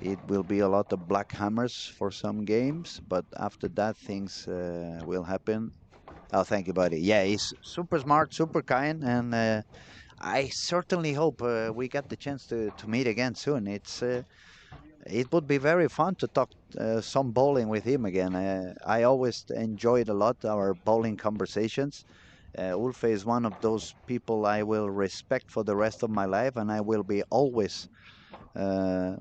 It will be a lot of black hammers for some games, but after that, things will happen. Oh, thank you, buddy. Yeah, he's super smart, super kind, and I certainly hope we get the chance to meet again soon. It would be very fun to talk some bowling with him again. I always enjoyed a lot our bowling conversations. Ulfe is one of those people I will respect for the rest of my life, and I will be always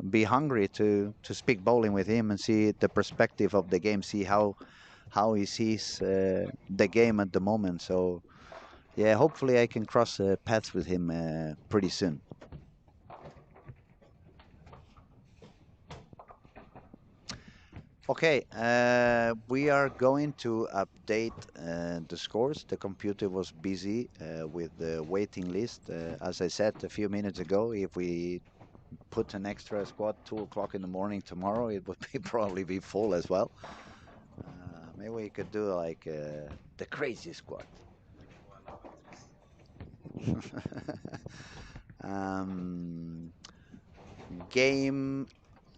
be hungry to speak bowling with him and see the perspective of the game, see how he sees the game at the moment. So yeah, hopefully I can cross paths with him pretty soon. Okay, we are going to update the scores. The computer was busy with the waiting list. As I said a few minutes ago, if we put an extra squad 2 o'clock in the morning tomorrow, it would be probably be full as well. Maybe we could do like the crazy squad. um, Game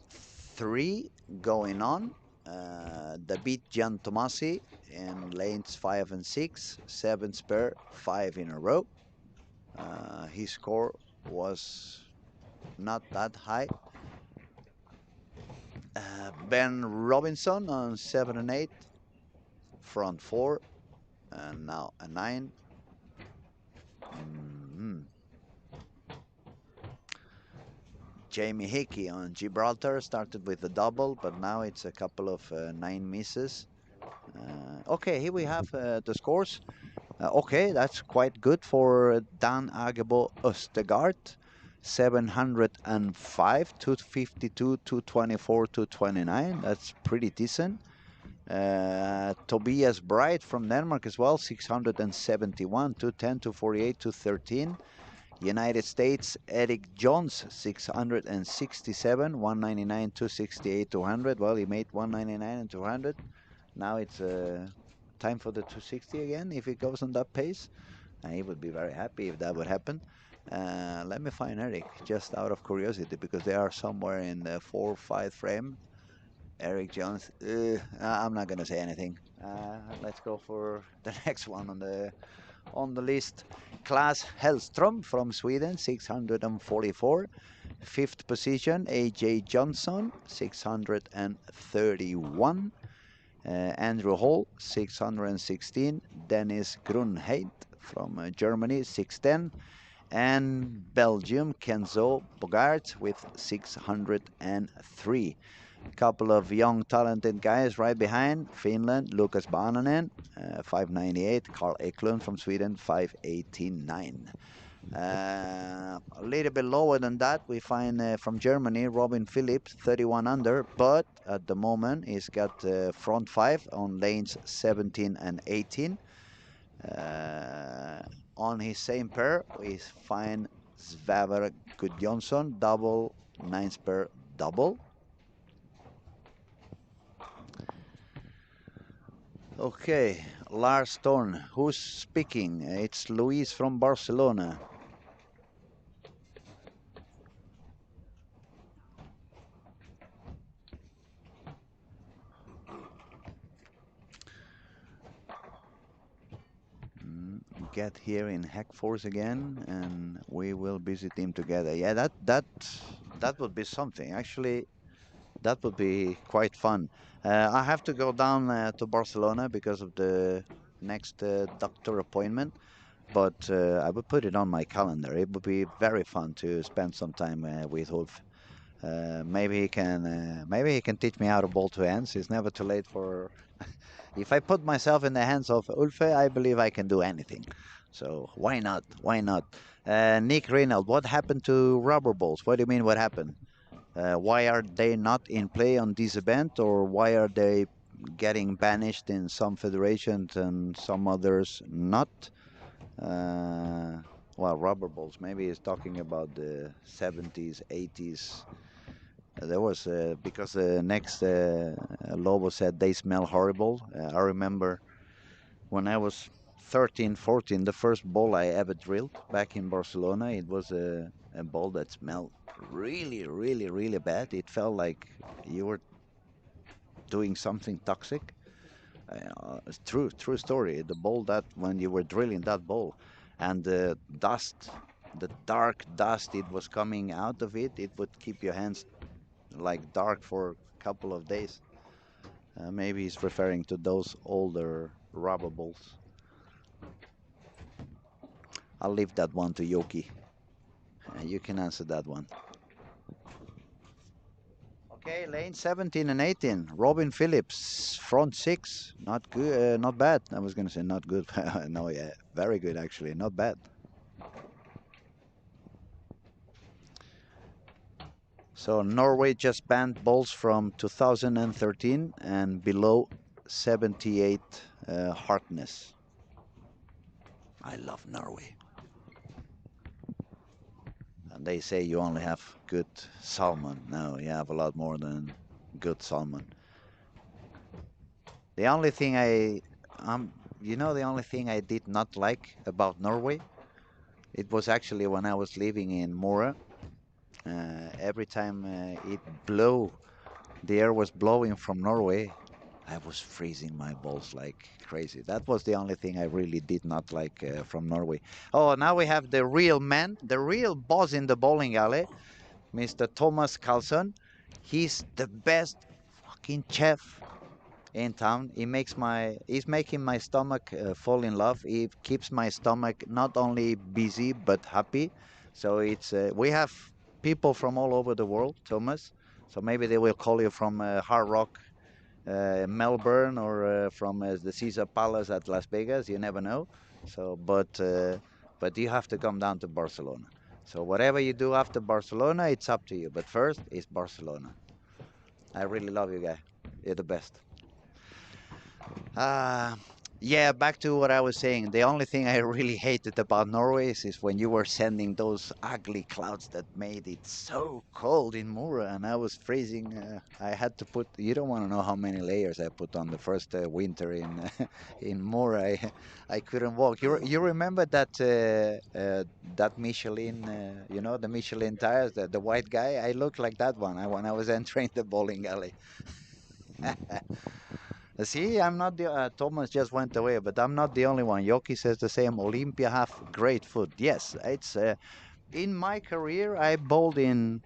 3 going on. The beat Gian Tomasi in lanes 5 and 6, 7 spare, 5 in a row. His score was not that high. Ben Robinson on 7 and 8, front 4, and now a 9. Mm -hmm. Jamie Hickey on Gibraltar started with a double, but now it's a couple of 9 misses. Okay, here we have the scores. Okay, that's quite good for Dan Agebo Östergaard. 705, 252, 224, 229. That's pretty decent. Tobias Bright from Denmark as well, 671, 210, 248, 213. United States, Eric Jones, 667, 199, 268, 200. Well, he made 199 and 200. Now it's time for the 260 again, if it goes on that pace. And he would be very happy if that would happen. Let me find Eric, just out of curiosity, because they are somewhere in the 4 or 5 frame. Eric Jones, I'm not going to say anything. Let's go for the next one on the list. Claes Hellström from Sweden, 644. Fifth position, AJ Johnson, 631. Andrew Hall, 616. Dennis Grunheit from Germany, 610. And Belgium, Kenzo Bogart with 603. A couple of young, talented guys right behind. Finland, Lucas Bananen, 598. Carl Eklund from Sweden, 589. A little bit lower than that, we find from Germany, Robin Phillips, 31 under, but at the moment he's got front 5 on lanes 17 and 18. On his same pair, we find Svavar Gudjonsson, double, 9 pair double. Okay, Lars Thorn, who's speaking? It's Luis from Barcelona. Get here in Hackforce again, and we will visit him together. Yeah, that would be something. Actually, that would be quite fun. I have to go down to Barcelona because of the next doctor appointment, but I would put it on my calendar. It would be very fun to spend some time with Ulf. Maybe he can teach me how to bowl to hands. It's never too late for. If I put myself in the hands of Ulfe, I believe I can do anything. So why not? Why not? Nick Reynolds, what happened to rubber balls? What do you mean? What happened? Why are they not in play on this event, or why are they getting banished in some federations and some others not? Well, rubber balls. Maybe he's talking about the 70s, 80s. There was because the next Lobo said they smell horrible. I remember when I was 13, 14, the first ball I ever drilled back in Barcelona, it was a ball that smelled really, really, really bad. It felt like you were doing something toxic. It's true story. The ball that when you were drilling that ball, and the dust, the dark dust, it was coming out of it. It would keep your hands like dark for a couple of days. Maybe he's referring to those older rubber balls. I'll leave that one to Yoki. You can answer that one. Okay, lane 17 and 18. Robin Phillips, front 6. Not good, not bad. I was going to say not good. No, yeah, very good actually. Not bad. So Norway just banned balls from 2013 and below 78 hardness. I love Norway. And they say you only have good salmon. No, you have a lot more than good salmon. The only thing the only thing I did not like about Norway, it was actually when I was living in Mora. Every time it blew, the air was blowing from Norway, I was freezing my balls like crazy. That was the only thing I really did not like from Norway. Oh, now we have the real man, the real boss in the bowling alley, Mr. Thomas Carlson. He's the best fucking chef in town. He's making my stomach fall in love. He keeps my stomach not only busy but happy. So it's we have people from all over the world, Thomas. So maybe they will call you from Hard Rock, Melbourne, or from the Caesar Palace at Las Vegas. You never know. So, but you have to come down to Barcelona. So whatever you do after Barcelona, it's up to you. But first, it's Barcelona. I really love you, guy. You're the best. Uh, yeah, back to what I was saying. The only thing I really hated about Norway is when you were sending those ugly clouds that made it so cold in Mura, and I was freezing. I had to put. You don't want to know how many layers I put on the first winter in in Mura. I couldn't walk. You remember that Michelin? You know the Michelin tires, the white guy. I looked like that one. When I was entering the bowling alley. See, I'm not the Thomas just went away, but I'm not the only one. Yoki says the same. Olympia have great food. Yes, it's in my career I bowled in,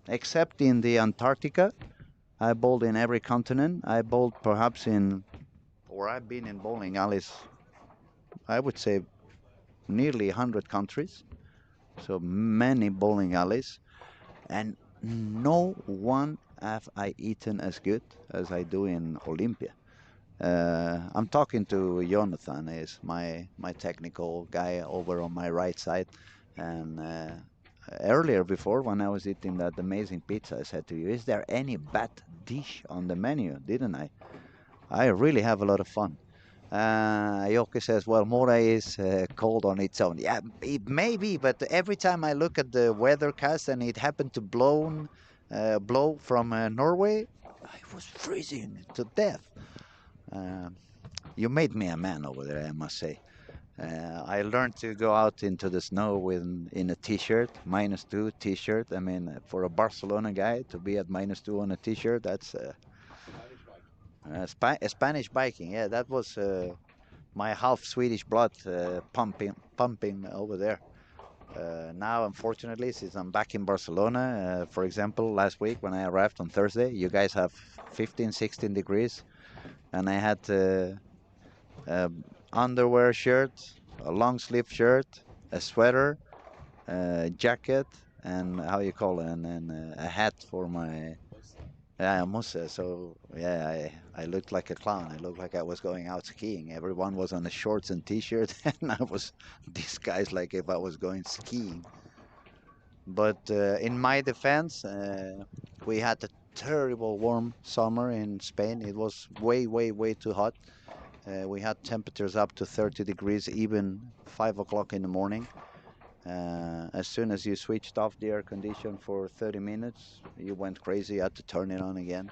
except in the Antarctica. I bowled in every continent. I bowled perhaps in, or I've been in bowling alleys. I would say nearly 100 countries. So many bowling alleys, and no one have I eaten as good as I do in Olympia. I'm talking to Jonathan, is my technical guy over on my right side. And earlier, before when I was eating that amazing pizza, I said to you, "Is there any bad dish on the menu?" Didn't I? I really have a lot of fun. Yoke says, "Well, Mora is cold on its own." Yeah, it may be, but every time I look at the weathercast and it happened to blow from Norway, I was freezing to death. Um you made me a man over there, I must say. I learned to go out into the snow in a t-shirt, -2 t-shirt. I mean, for a Barcelona guy to be at -2 on a t-shirt, that's a Spanish biking. Yeah, that was my half Swedish blood pumping over there. Now, unfortunately, since I'm back in Barcelona, for example, last week when I arrived on Thursday, you guys have 15, 16 degrees, and I had uh, underwear shirt, a long sleeve shirt, a sweater, a jacket, and how you call it, and a hat for my yeah, musse. So yeah, I looked like a clown. I looked like I was going out skiing. Everyone was on a shorts and t-shirt, and I was disguised like if I was going skiing. But in my defense, we had a terrible warm summer in Spain. It was way, way, way too hot. We had temperatures up to 30 degrees, even 5 o'clock in the morning. As soon as you switched off the air condition for 30 minutes, you went crazy. You had to turn it on again.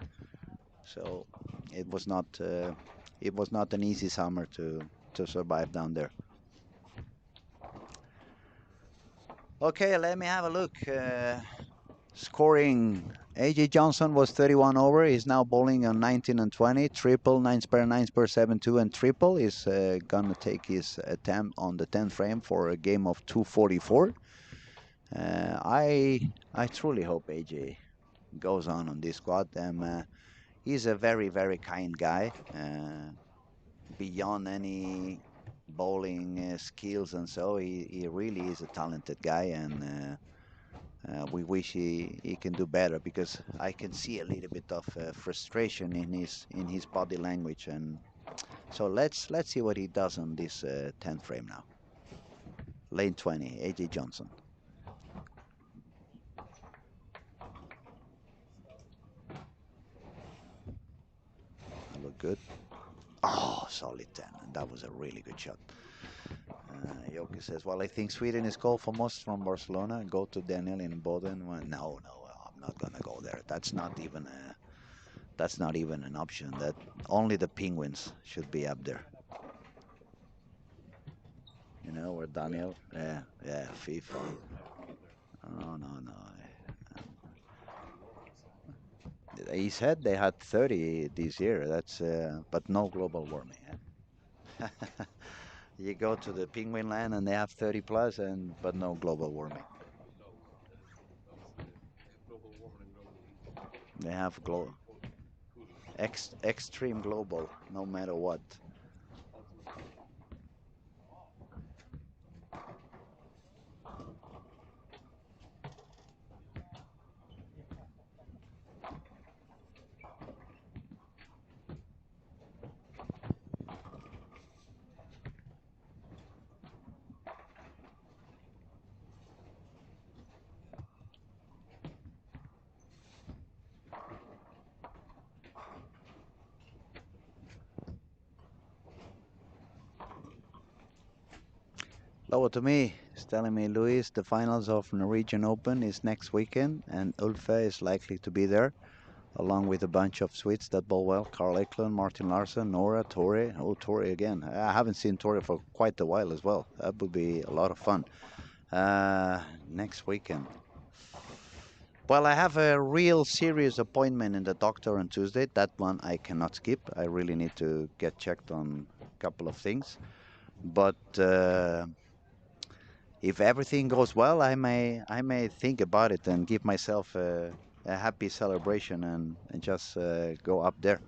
So it was not an easy summer to survive down there. Okay, let me have a look. Scoring. AJ Johnson was 31 over. He's now bowling on 19 and 20. Triple, 9 spare, 9 spare, 7-2, and triple is gonna take his attempt on the 10th frame for a game of 244. I truly hope AJ goes on this squad. He's a very, very kind guy. Beyond any bowling skills and so, he really is a talented guy, and we wish he can do better, because I can see a little bit of frustration in his body language, and so let's see what he does on this 10th frame now. Lane 20, AJ Johnson. That look good. Oh, solid 10, and that was a really good shot. Yoki says, "Well, I think Sweden is called for most from Barcelona. Go to Daniel in Boden." Well, no, I'm not gonna go there. That's not even an option. That only the Penguins should be up there. You know, where Daniel, yeah, FIFA. No, no, no. He said they had 30 this year. That's but no global warming. Eh? You go to the Penguin Land and they have 30 plus, and but no global warming. They have extreme global, no matter what. Lower to me is telling me, Luis, the finals of Norwegian Open is next weekend, and Ulfe is likely to be there, along with a bunch of Swedes that bowl well. Carl Eklund, Martin Larsen, Nora, Torre. Oh, Torre again. I haven't seen Torre for quite a while as well. That would be a lot of fun. Next weekend. Well, I have a real serious appointment in the doctor on Tuesday. That one I cannot skip. I really need to get checked on a couple of things. But if everything goes well, I may think about it and give myself a happy celebration and just go up there.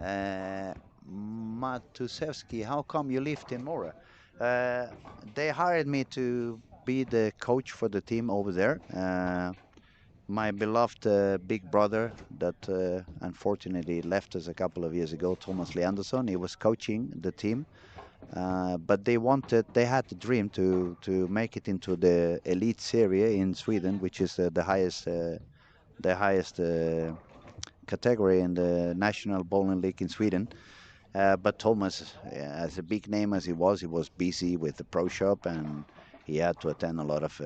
Uh, Matusevsky, how come you lived in Mora? Uh, they hired me to be the coach for the team over there. My beloved big brother that unfortunately left us a couple of years ago, Thomas Leandersson, he was coaching the team. But they had the dream to make it into the elite series in Sweden, which is the highest category in the national bowling league in Sweden. But Thomas, as a big name as he was busy with the pro shop and he had to attend a lot of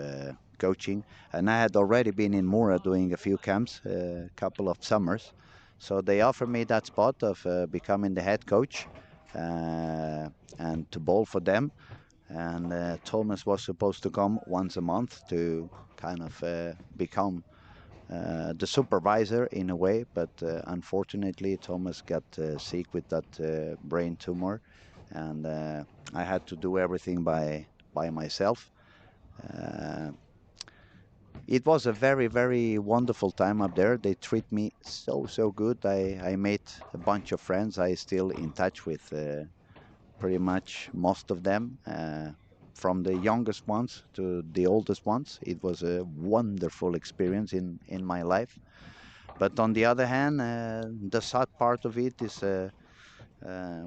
coaching. And I had already been in Mura doing a few camps, a couple of summers. So they offered me that spot of becoming the head coach and to bowl for them. And Thomas was supposed to come once a month to kind of become the supervisor in a way, but unfortunately Thomas got sick with that brain tumor, and I had to do everything by myself. Uh, it was a very very wonderful time up there. They treat me so good. I made a bunch of friends. I still in touch with pretty much most of them. From the youngest ones to the oldest ones, it was a wonderful experience in my life. But on the other hand, the sad part of it is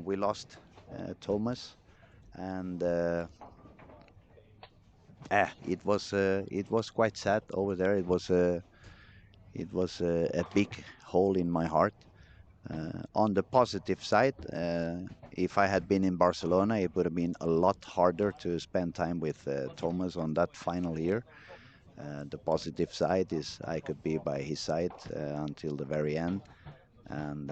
we lost Thomas, and it was quite sad over there. It was a big hole in my heart. On the positive side, if I had been in Barcelona, it would have been a lot harder to spend time with Thomas on that final year. The positive side is I could be by his side until the very end, and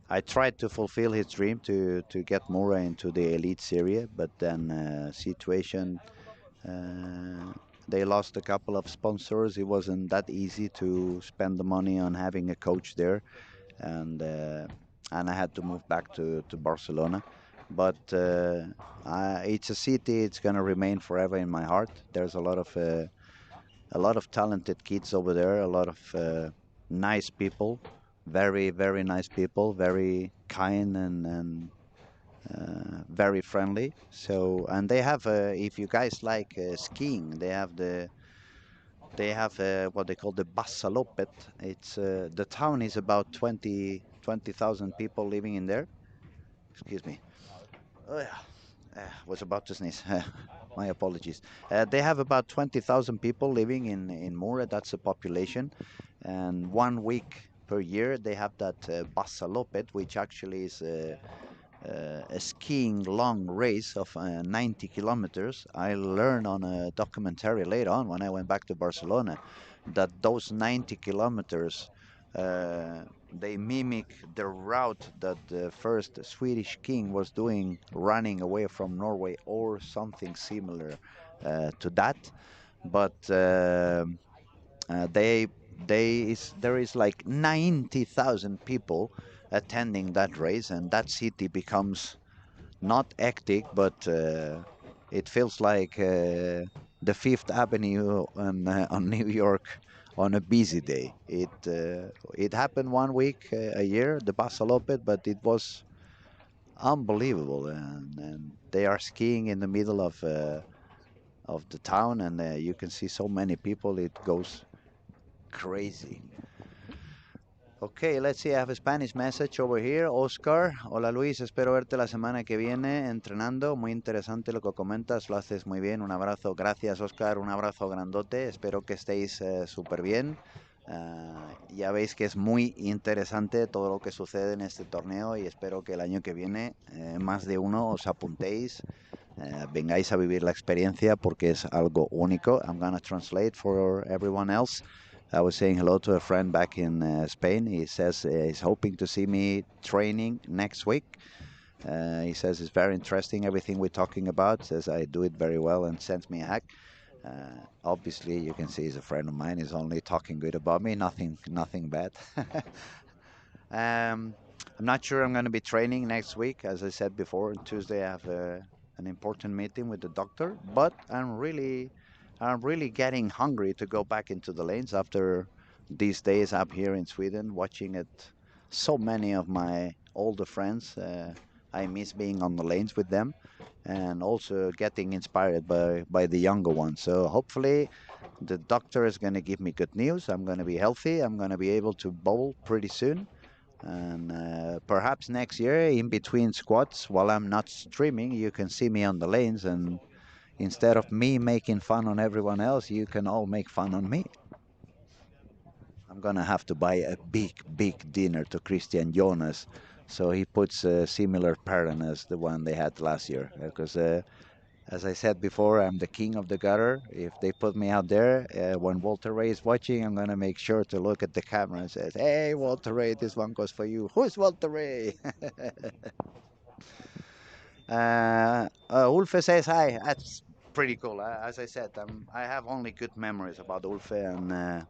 I tried to fulfill his dream to get Mura into the elite series, but then situation uh, they lost a couple of sponsors. It wasn't that easy to spend the money on having a coach there, and I had to move back to Barcelona. But it's a city. It's gonna remain forever in my heart. There's a lot of talented kids over there, a lot of nice people, very, very nice people, very kind and very friendly. So, and they have, if you guys like skiing, they have what they call the Bassalopet. It's the town is about 20,000 people living in there. Excuse me. Oh yeah, was about to sneeze. My apologies. They have about 20,000 people living in Mora. That's the population, and 1 week per year they have that Bassalopet, which actually is a skiing long race of 90 kilometers. I learned on a documentary later on when I went back to Barcelona that those 90 kilometers they mimic the route that the first Swedish king was doing, running away from Norway or something similar to that. But they there is like 90,000 people attending that race, and that city becomes not hectic, but it feels like the Fifth Avenue on New York on a busy day. It happened 1 week a year, the Pasalopet, but it was unbelievable, and they are skiing in the middle of the town, and you can see so many people. It goes crazy. Okay, let's see. I have a Spanish message over here. Oscar, hola Luis, espero verte la semana que viene entrenando. Muy interesante lo que comentas, lo haces muy bien. Un abrazo, gracias Oscar, un abrazo grandote. Espero que estéis súper bien. Ya veis que es muy interesante todo lo que sucede en este torneo y espero que el año que viene más de uno os apuntéis Vengáis a vivir la experiencia porque es algo único. I'm gonna translate for everyone else. I was saying hello to a friend back in Spain. He says he's hoping to see me training next week. He says it's very interesting everything we're talking about. Says I do it very well and sends me a hack. Obviously, you can see he's a friend of mine. He's only talking good about me, nothing bad. um, I'm not sure I'm going to be training next week. As I said before, on Tuesday I have an important meeting with the doctor. But I'm really getting hungry to go back into the lanes after these days up here in Sweden, watching it. So many of my older friends. I miss being on the lanes with them, and also getting inspired by the younger ones. So hopefully the doctor is going to give me good news. I'm going to be healthy. I'm going to be able to bowl pretty soon. And perhaps next year, in between squats, while I'm not streaming, you can see me on the lanes. And instead of me making fun on everyone else, you can all make fun on me. I'm going to have to buy a big dinner to Christian Jonas so he puts a similar pattern as the one they had last year. Because as I said before, I'm the king of the gutter. If they put me out there, when Walter Ray is watching, I'm going to make sure to look at the camera and say, hey, Walter Ray, this one goes for you. Who's Walter Ray? Ulfe says hi. That's pretty cool. As I said, I have only good memories about Ulfe, and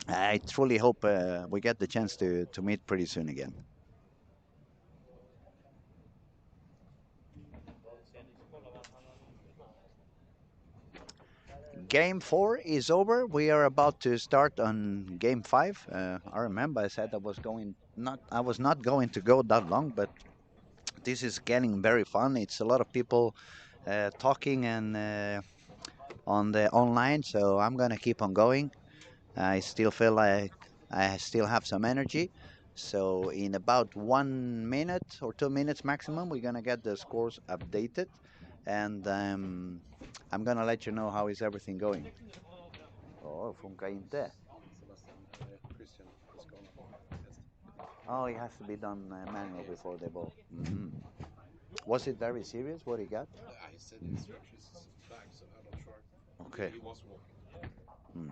I truly hope we get the chance to meet pretty soon again. Game 4 is over. We are about to start on game 5. I remember I said I was not going to go that long, but this is getting very fun. It's a lot of people talking and on the online, so I'm gonna keep on going. I still feel like I still have some energy. So in about 1 minute or 2 minutes maximum, we're gonna get the scores updated, and I'm gonna let you know how is everything going. Oh, funkar inte. Oh, it has to be done manual before they bowl. Mhm. Was it very serious what he got? Okay. Hmm.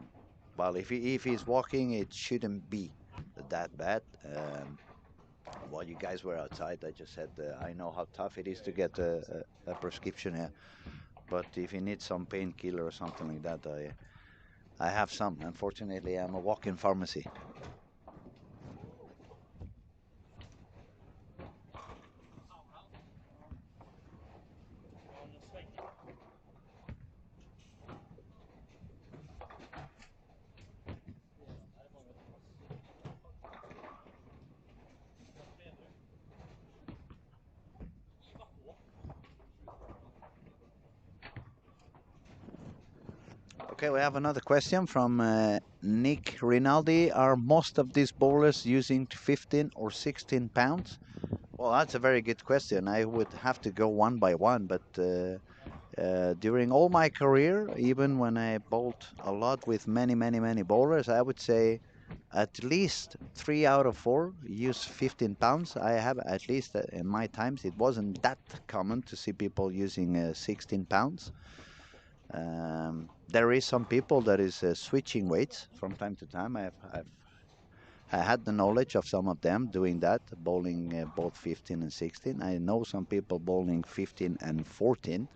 Well, if he's walking, it shouldn't be that bad. While you guys were outside, I just said I know how tough it is to get a prescription here. But if you need some painkiller or something like that, I have some. Unfortunately, I'm a walk-in pharmacy. Okay, we have another question from Nick Rinaldi. Are most of these bowlers using 15 or 16 pounds? Well, that's a very good question. I would have to go one by one, but during all my career, even when I bowled a lot with many bowlers, I would say at least 3 out of 4 use 15 pounds. I have at least in my times, it wasn't that common to see people using 16 pounds. There is some people that is switching weights from time to time. I had the knowledge of some of them doing that, bowling both 15 and 16. I know some people bowling 15 and 14.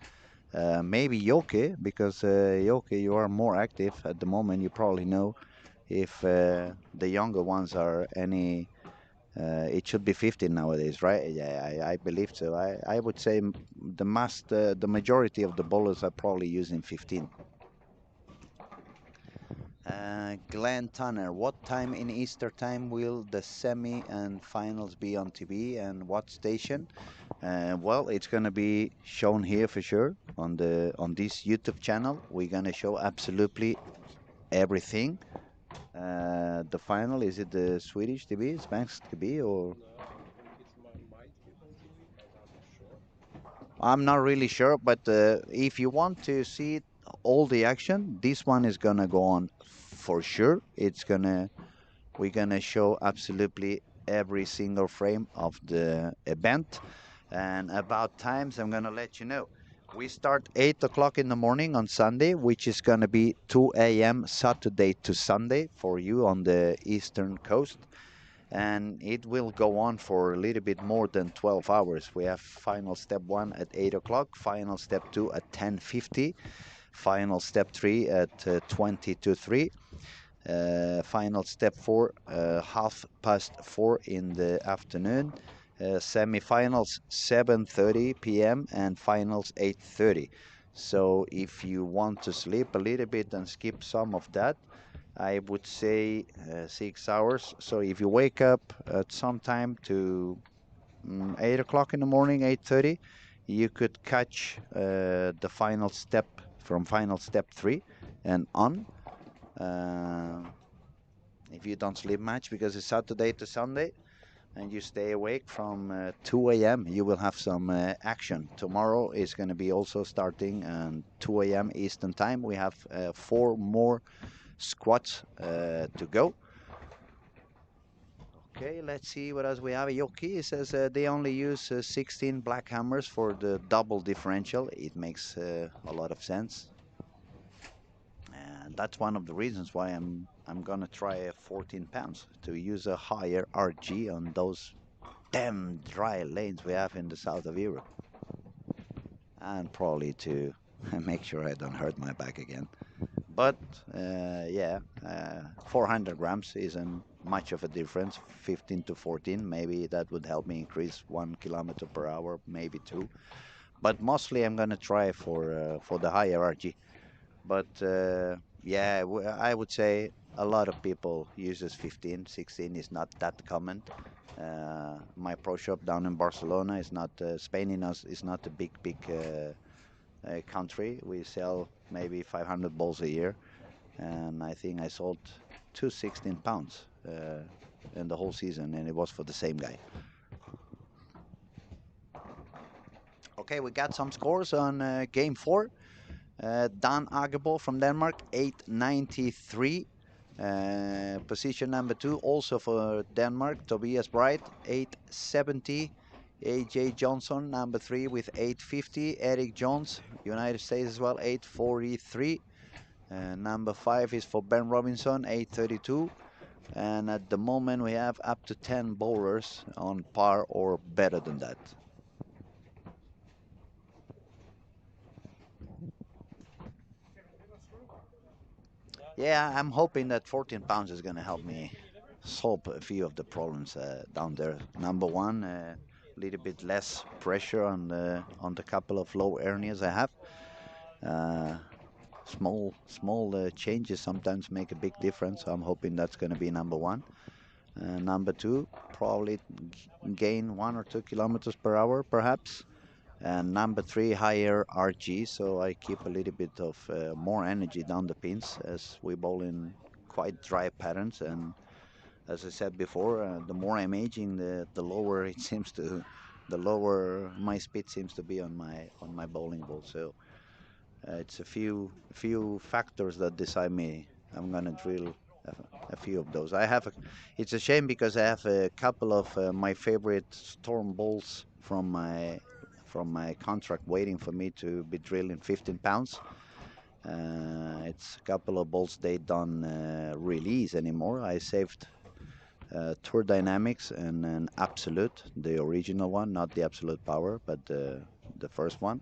Maybe Yoke, because Yoke, you are more active at the moment. You probably know if the younger ones are any. It should be 15 nowadays, right? Yeah, I believe so. I would say the majority of the bowlers are probably using 15. Glenn Tanner, what time in Easter time will the semi and finals be on TV and what station? Well, it's gonna be shown here for sure on this YouTube channel. We're gonna show absolutely everything. The final, is it the Swedish TV, Svensk TV, or I'm not really sure, but if you want to see all the action, this one is gonna go on for sure. We're gonna show absolutely every single frame of the event, and about times I'm gonna let you know. We start 8 o'clock in the morning on Sunday, which is going to be 2 a.m. Saturday to Sunday for you on the eastern coast. And it will go on for a little bit more than 12 hours. We have final step 1 at 8 o'clock, final step 2 at 10:50, final step 3 at 20 to 3. Final step 4, 4:30 in the afternoon. Semifinals 7:30 p.m. and finals 8:30. So if you want to sleep a little bit and skip some of that, I would say 6 hours. So if you wake up at some time to 8 o'clock in the morning, 8:30, you could catch the final step from final step 3 and on. Uh, if you don't sleep much because it's Saturday to Sunday and you stay awake from 2 a.m., you will have some action. Tomorrow is going to be also starting at 2 a.m. Eastern Time. We have 4 more squats to go. Okay, let's see what else we have. Yoki says they only use 16 black hammers for the double differential. It makes a lot of sense. And that's one of the reasons why I'm gonna try 14 pounds to use a higher RG on those damn dry lanes we have in the south of Europe. And probably to make sure I don't hurt my back again. But yeah, 400 grams isn't much of a difference. 15 to 14, maybe that would help me increase 1 kilometer per hour, maybe 2. But mostly I'm gonna try for the higher RG. But yeah, I would say a lot of people uses 15. 16 is not that common. My pro shop down in Barcelona is not Spain is not a big country. We sell maybe 500 balls a year, and I think I sold two 16 pounds in the whole season, and it was for the same guy. Okay, we got some scores on game 4. Dan Agebo from Denmark, 893. Position number 2, also for Denmark, Tobias Bright, 870. AJ Johnson, number 3, with 850. Eric Jones, United States as well, 843. Number 5 is for Ben Robinson, 832. And at the moment, we have up to 10 bowlers on par or better than that. Yeah, I'm hoping that 14 pounds is going to help me solve a few of the problems down there. Number one, a little bit less pressure on the couple of low hernias I have. Uh, small changes sometimes make a big difference. So I'm hoping that's going to be number one. Number two, probably gain 1 or 2 kilometers per hour, perhaps. And number three, higher RG, so I keep a little bit of more energy down the pins as we bowl in quite dry patterns. And as I said before, the more I'm aging, the lower it seems to, the lower my speed seems to be on my bowling ball. So it's a few factors that decide me. I'm gonna drill a few of those. It's a shame because I have a couple of my favorite storm balls from my contract waiting for me to be drilled in 15 pounds. It's a couple of balls they don't release anymore. I saved Tour Dynamics and an Absolute, the original one, not the Absolute Power, but the first one.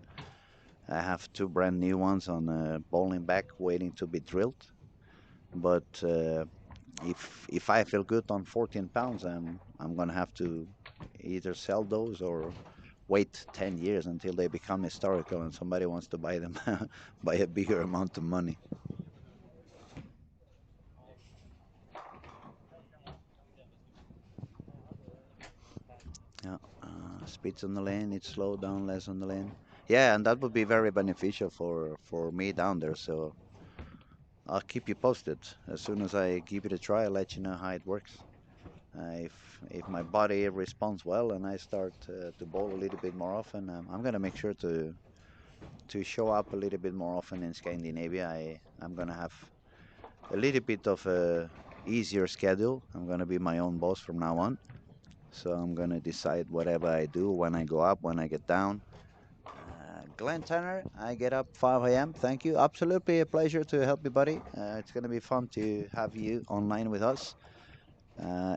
I have two brand new ones on a bowling bag waiting to be drilled. But if I feel good on 14 pounds, I'm gonna have to either sell those or wait 10 years until they become historical and somebody wants to buy them by a bigger amount of money. Yeah, speeds on the lane, it's slow down less on the lane. Yeah, and that would be very beneficial for me down there. So I'll keep you posted as soon as I give it a try. I'll let you know how it works. If my body responds well and I start to bowl a little bit more often, I'm gonna make sure to show up a little bit more often in Scandinavia. I'm gonna have a little bit of a easier schedule. I'm gonna be my own boss from now on. So I'm gonna decide whatever I do when I go up, when I get down. Glenn Tanner, I get up 5 a.m. Thank you. Absolutely a pleasure to help you, buddy. It's going to be fun to have you online with us.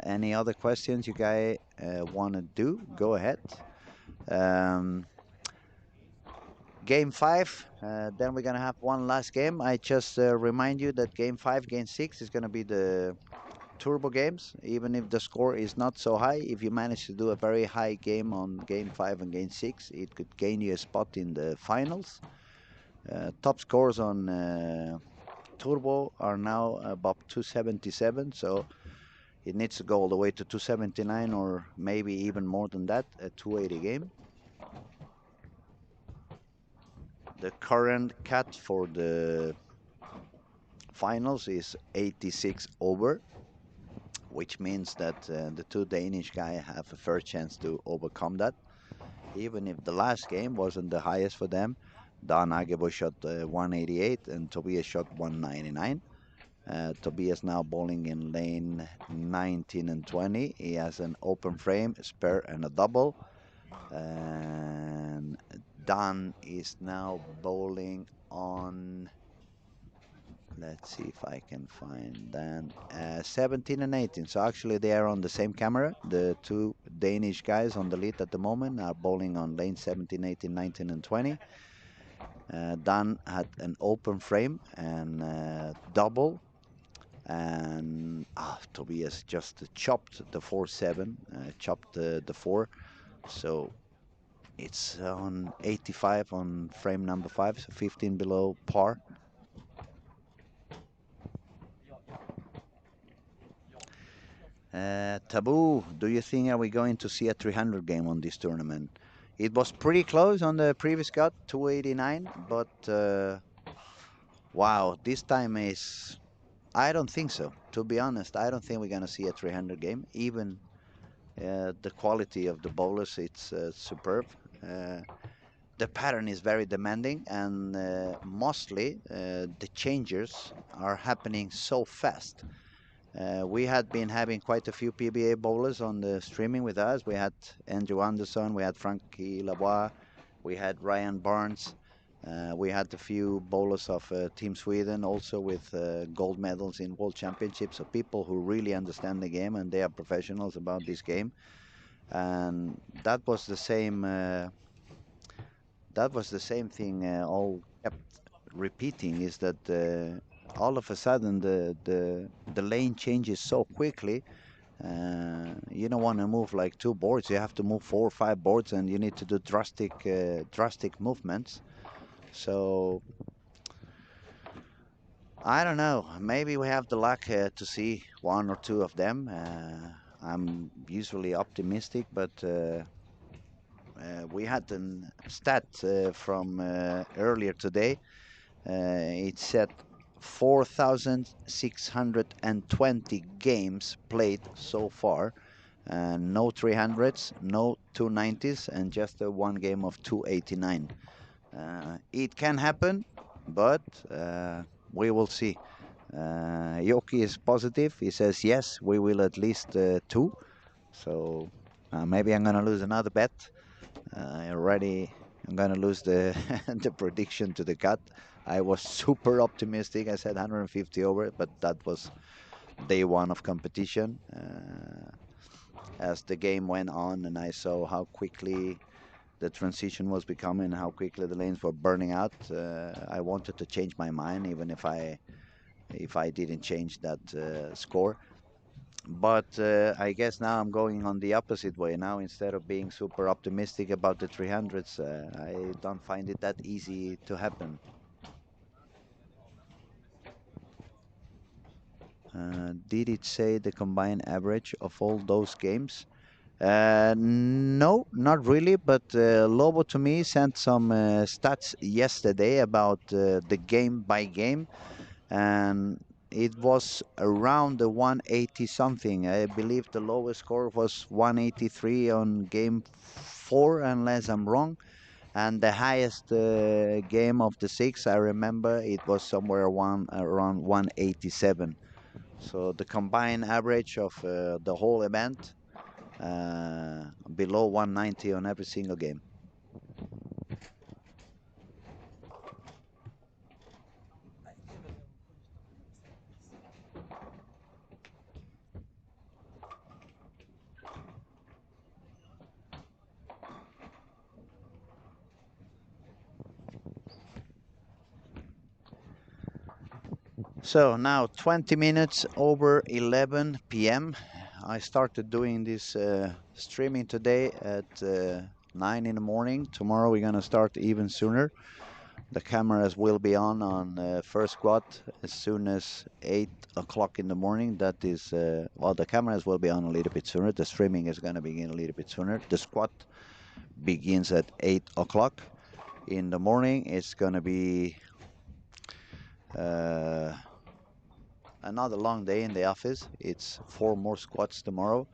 Any other questions you guys want to do? Go ahead. Um, Game 5, then we're going to have one last game. I just remind you that Game 5, Game 6 is going to be the turbo games, even if the score is not so high. If you manage to do a very high game on Game 5 and Game 6, it could gain you a spot in the finals. Top scores on turbo are now above 277, so it needs to go all the way to 279 or maybe even more than that, a 280 game. The current cut for the finals is 86 over, which means that the two Danish guys have a fair chance to overcome that. Even if the last game wasn't the highest for them, Dan Agebo shot 188 and Tobias shot 199. Tobias now bowling in lane 19 and 20. He has an open frame, a spare, and a double. And Dan is now bowling on, let's see if I can find Dan, 17 and 18. So actually they are on the same camera. The two Danish guys on the lead at the moment are bowling on lane 17, 18, 19, and 20. Dan had an open frame and double. And Tobias just chopped the 4-7, chopped the 4. So it's on 85 on frame number 5, so 15 below par. Taboo, do you think are we going to see a 300 game on this tournament? It was pretty close on the previous cut, 289, but wow, this time is, I don't think so. To be honest, I don't think we're going to see a 300 game. Even the quality of the bowlers, it's superb. The pattern is very demanding, and mostly the changes are happening so fast. We had been having quite a few PBA bowlers on the streaming with us. We had Andrew Anderson, we had Frankie Lavoie, we had Ryan Barnes, we had a few bowlers of Team Sweden also with gold medals in World Championships. So people who really understand the game and they are professionals about this game. And that was the same. That was the same thing. All kept repeating is that all of a sudden the lane changes so quickly. You don't want to move like 2 boards. You have to move 4 or 5 boards, and you need to do drastic movements. So I don't know. Maybe we have the luck to see 1 or 2 of them. I'm usually optimistic, but we had a stat from earlier today. It said 4,620 games played so far. No 300s, no 290s, and just one game of 289. It can happen, but we will see. Yoki is positive. He says, yes, we will at least 2. So maybe I'm going to lose another bet. Already, I'm going to lose the, the prediction to the cut. I was super optimistic. I said 150 over, but that was day 1 of competition. As the game went on and I saw how quickly the transition was becoming, how quickly the lanes were burning out, I wanted to change my mind, even if I didn't change that score. But I guess now I'm going on the opposite way. Now, instead of being super optimistic about the 300s, I don't find it that easy to happen. Did it say the combined average of all those games? No, not really, but Lobo to me sent some stats yesterday about the game by game, and it was around the 180 something. I believe the lowest score was 183 on game 4, unless I'm wrong. And the highest game of the 6, I remember it was somewhere around 187. So the combined average of the whole event below 190 on every single game. So now 20 minutes over 11 p.m. I started doing this streaming today at 9 in the morning. Tomorrow we're gonna start even sooner. The cameras will be on first squad as soon as 8 o'clock in the morning. That is, well, the cameras will be on a little bit sooner. The streaming is gonna begin a little bit sooner. The squad begins at 8 o'clock in the morning. It's gonna be uh, another long day in the office. It's 4 more squats tomorrow.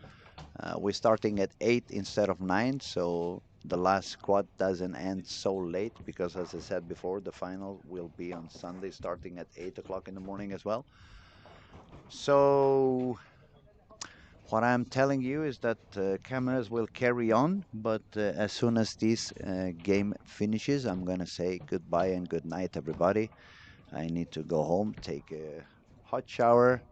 We're starting at 8 instead of 9, so the last squat doesn't end so late because, as I said before, the final will be on Sunday starting at 8 o'clock in the morning as well. So, what I'm telling you is that cameras will carry on, but as soon as this game finishes, I'm going to say goodbye and good night, everybody. I need to go home, take a hot shower,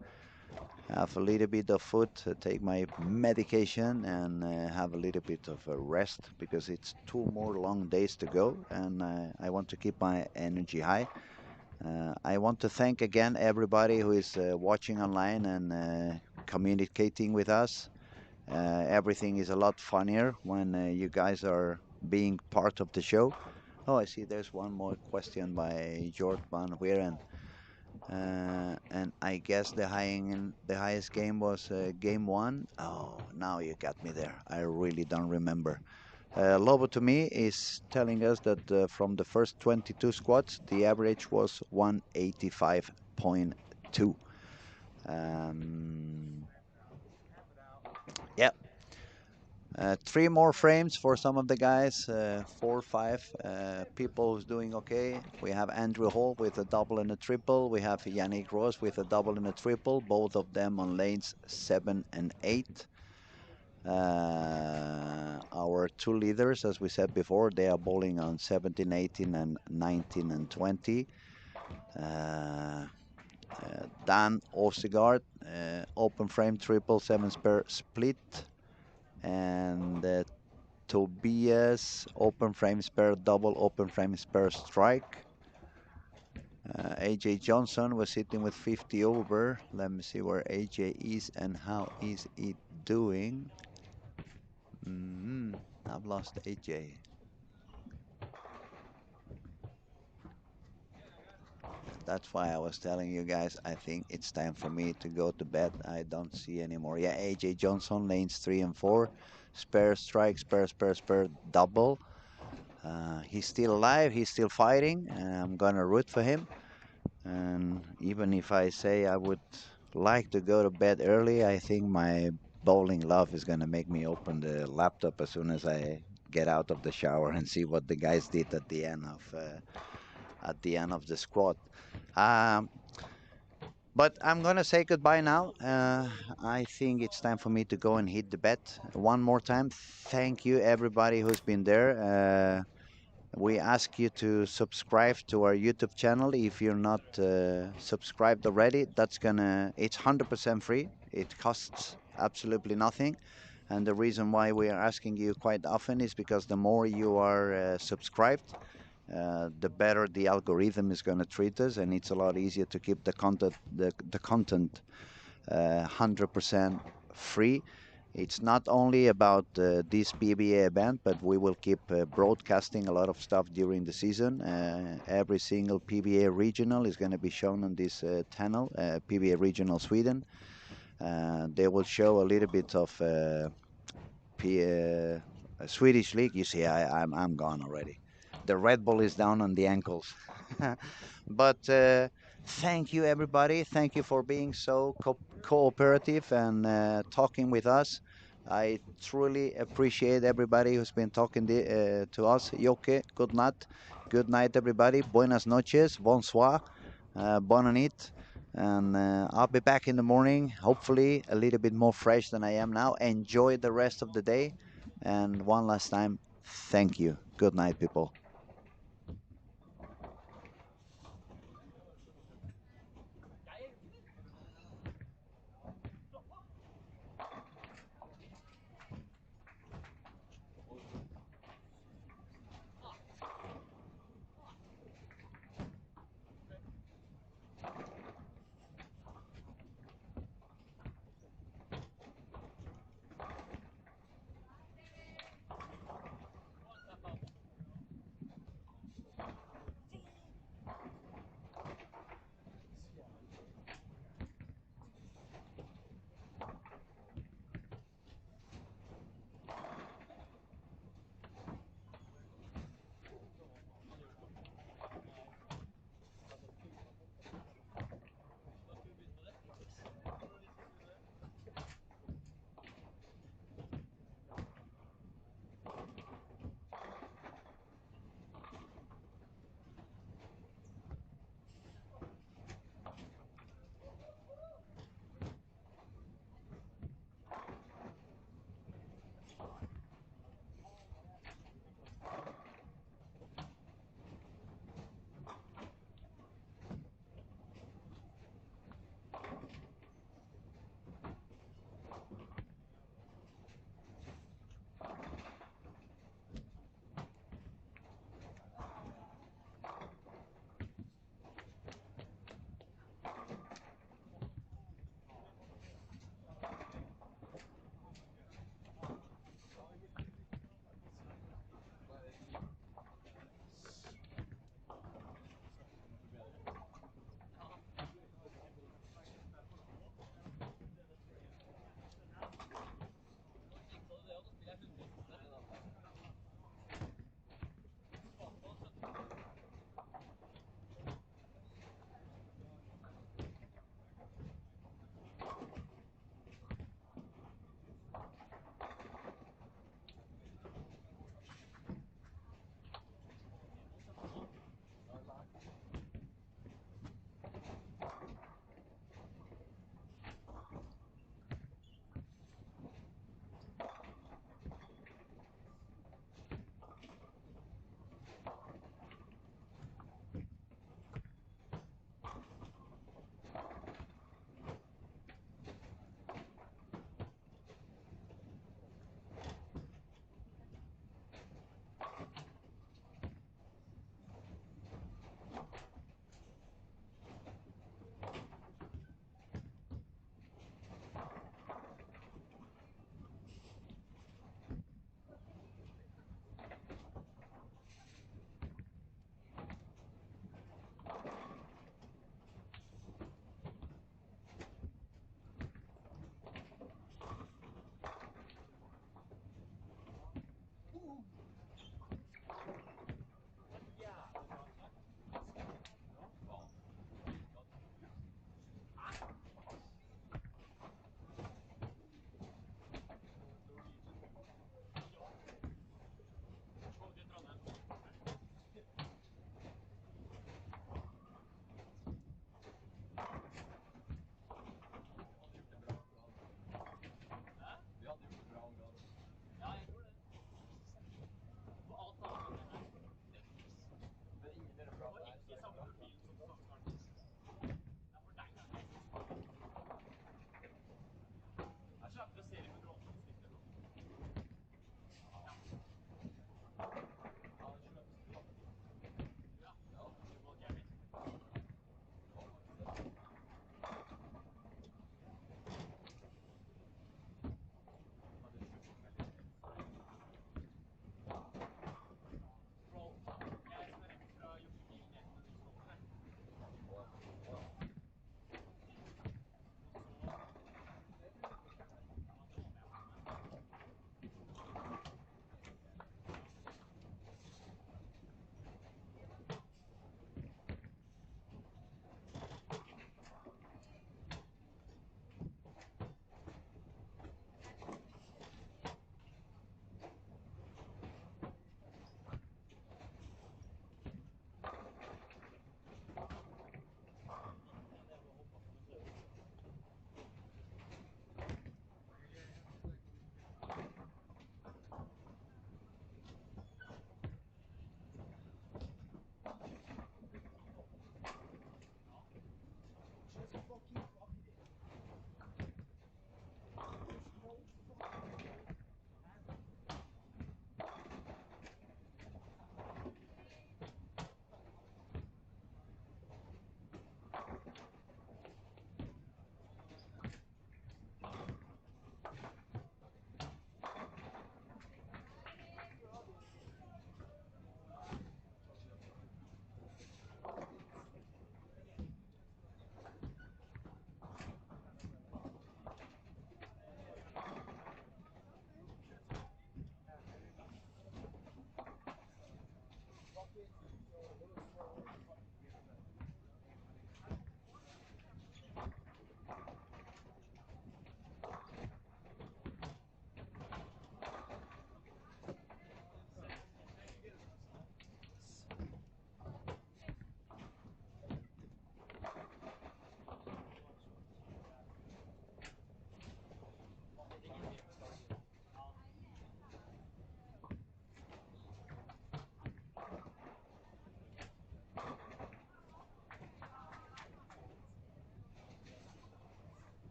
have a little bit of food, take my medication, and have a little bit of a rest because it's 2 more long days to go, and I want to keep my energy high. I want to thank again everybody who is watching online and communicating with us. Everything is a lot funnier when you guys are being part of the show. Oh, I see there's one more question by Jort van Weeren. And I guess the highest game was game one. Oh, now you got me there. I really don't remember. Lobo to me is telling us that from the first 22 squats, the average was 185.2. Um, yeah, 3 more frames for some of the guys, 4 or 5 people who's doing okay. We have Andrew Hall with a double and a triple. We have Yannick Ross with a double and a triple, both of them on lanes 7 and 8. Our 2 leaders, as we said before, they are bowling on 17, 18, and 19 and 20. Dan Osegard, open frame triple, 7 spare split. And Tobias, open frame spare double, open frame spare strike. AJ Johnson was sitting with 50 over. Let me see where AJ is and how is it doing. I've lost AJ. That's why I was telling you guys, I think it's time for me to go to bed. I don't see anymore. Yeah, AJ Johnson, lanes 3 and 4. Spare strike, spare, double. He's still alive. He's still fighting. I'm going to root for him. And even if I say I would like to go to bed early, I think my bowling love is going to make me open the laptop as soon as I get out of the shower and see what the guys did at the end of the squad. Um, but I'm going to say goodbye now. I think it's time for me to go and hit the bed one more time. Thank you, everybody who's been there. We ask you to subscribe to our YouTube channel if you're not subscribed already. It's 100% free. It costs absolutely nothing. And the reason why we are asking you quite often is because the more you are subscribed, the better the algorithm is going to treat us, and it's a lot easier to keep the content 100% free. It's not only about this PBA event, but we will keep broadcasting a lot of stuff during the season. Every single PBA regional is going to be shown on this channel, PBA Regional Sweden. They will show a little bit of Swedish league. You see, I'm gone already. The Red Bull is down on the ankles. But thank you, everybody. Thank you for being so cooperative and talking with us. I truly appreciate everybody who's been talking to us. Yoke, good night. Good night, everybody. Buenas noches. Bonsoir. Bonne nuit. And I'll be back in the morning, hopefully a little bit more fresh than I am now. Enjoy the rest of the day. And one last time, thank you. Good night, people.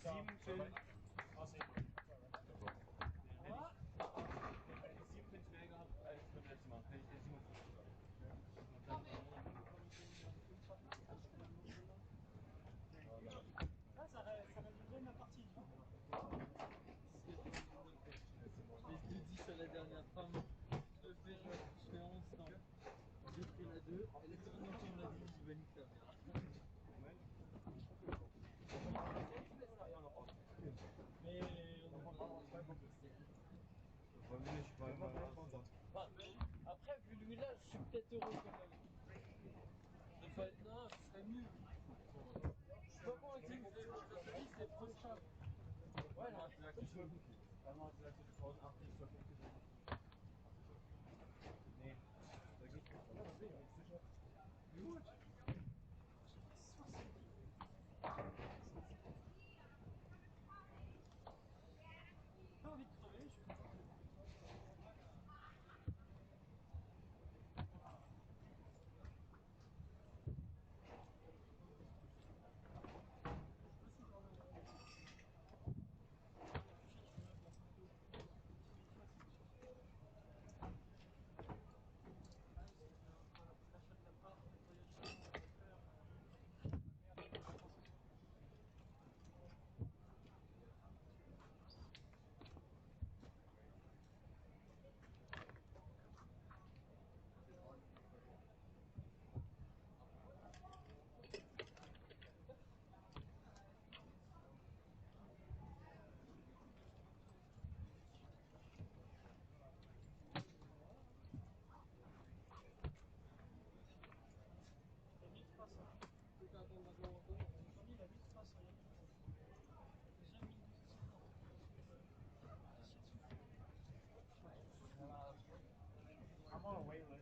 7 Pins mehr gehabt als beim letzten Mal. Hätte ich 57 gehabt. Ah, ça résume la partie. Je l'ai dit sur la dernière femme, je fais 11 ans. J'ai pris la 2, et la seconde fois on l'a dit, je vais niquer ta mère. Mais on va pas Je suis pas après, vu lui là, je suis peut-être heureux quand même. Enfin, non, ce serait mieux. Je suis pas convaincu que c'est prochain. Ouais, non, c'est la question. Vraiment, c'est la question. Après, soit mais Pas envie de crever, je suis content. I'm on a wait list.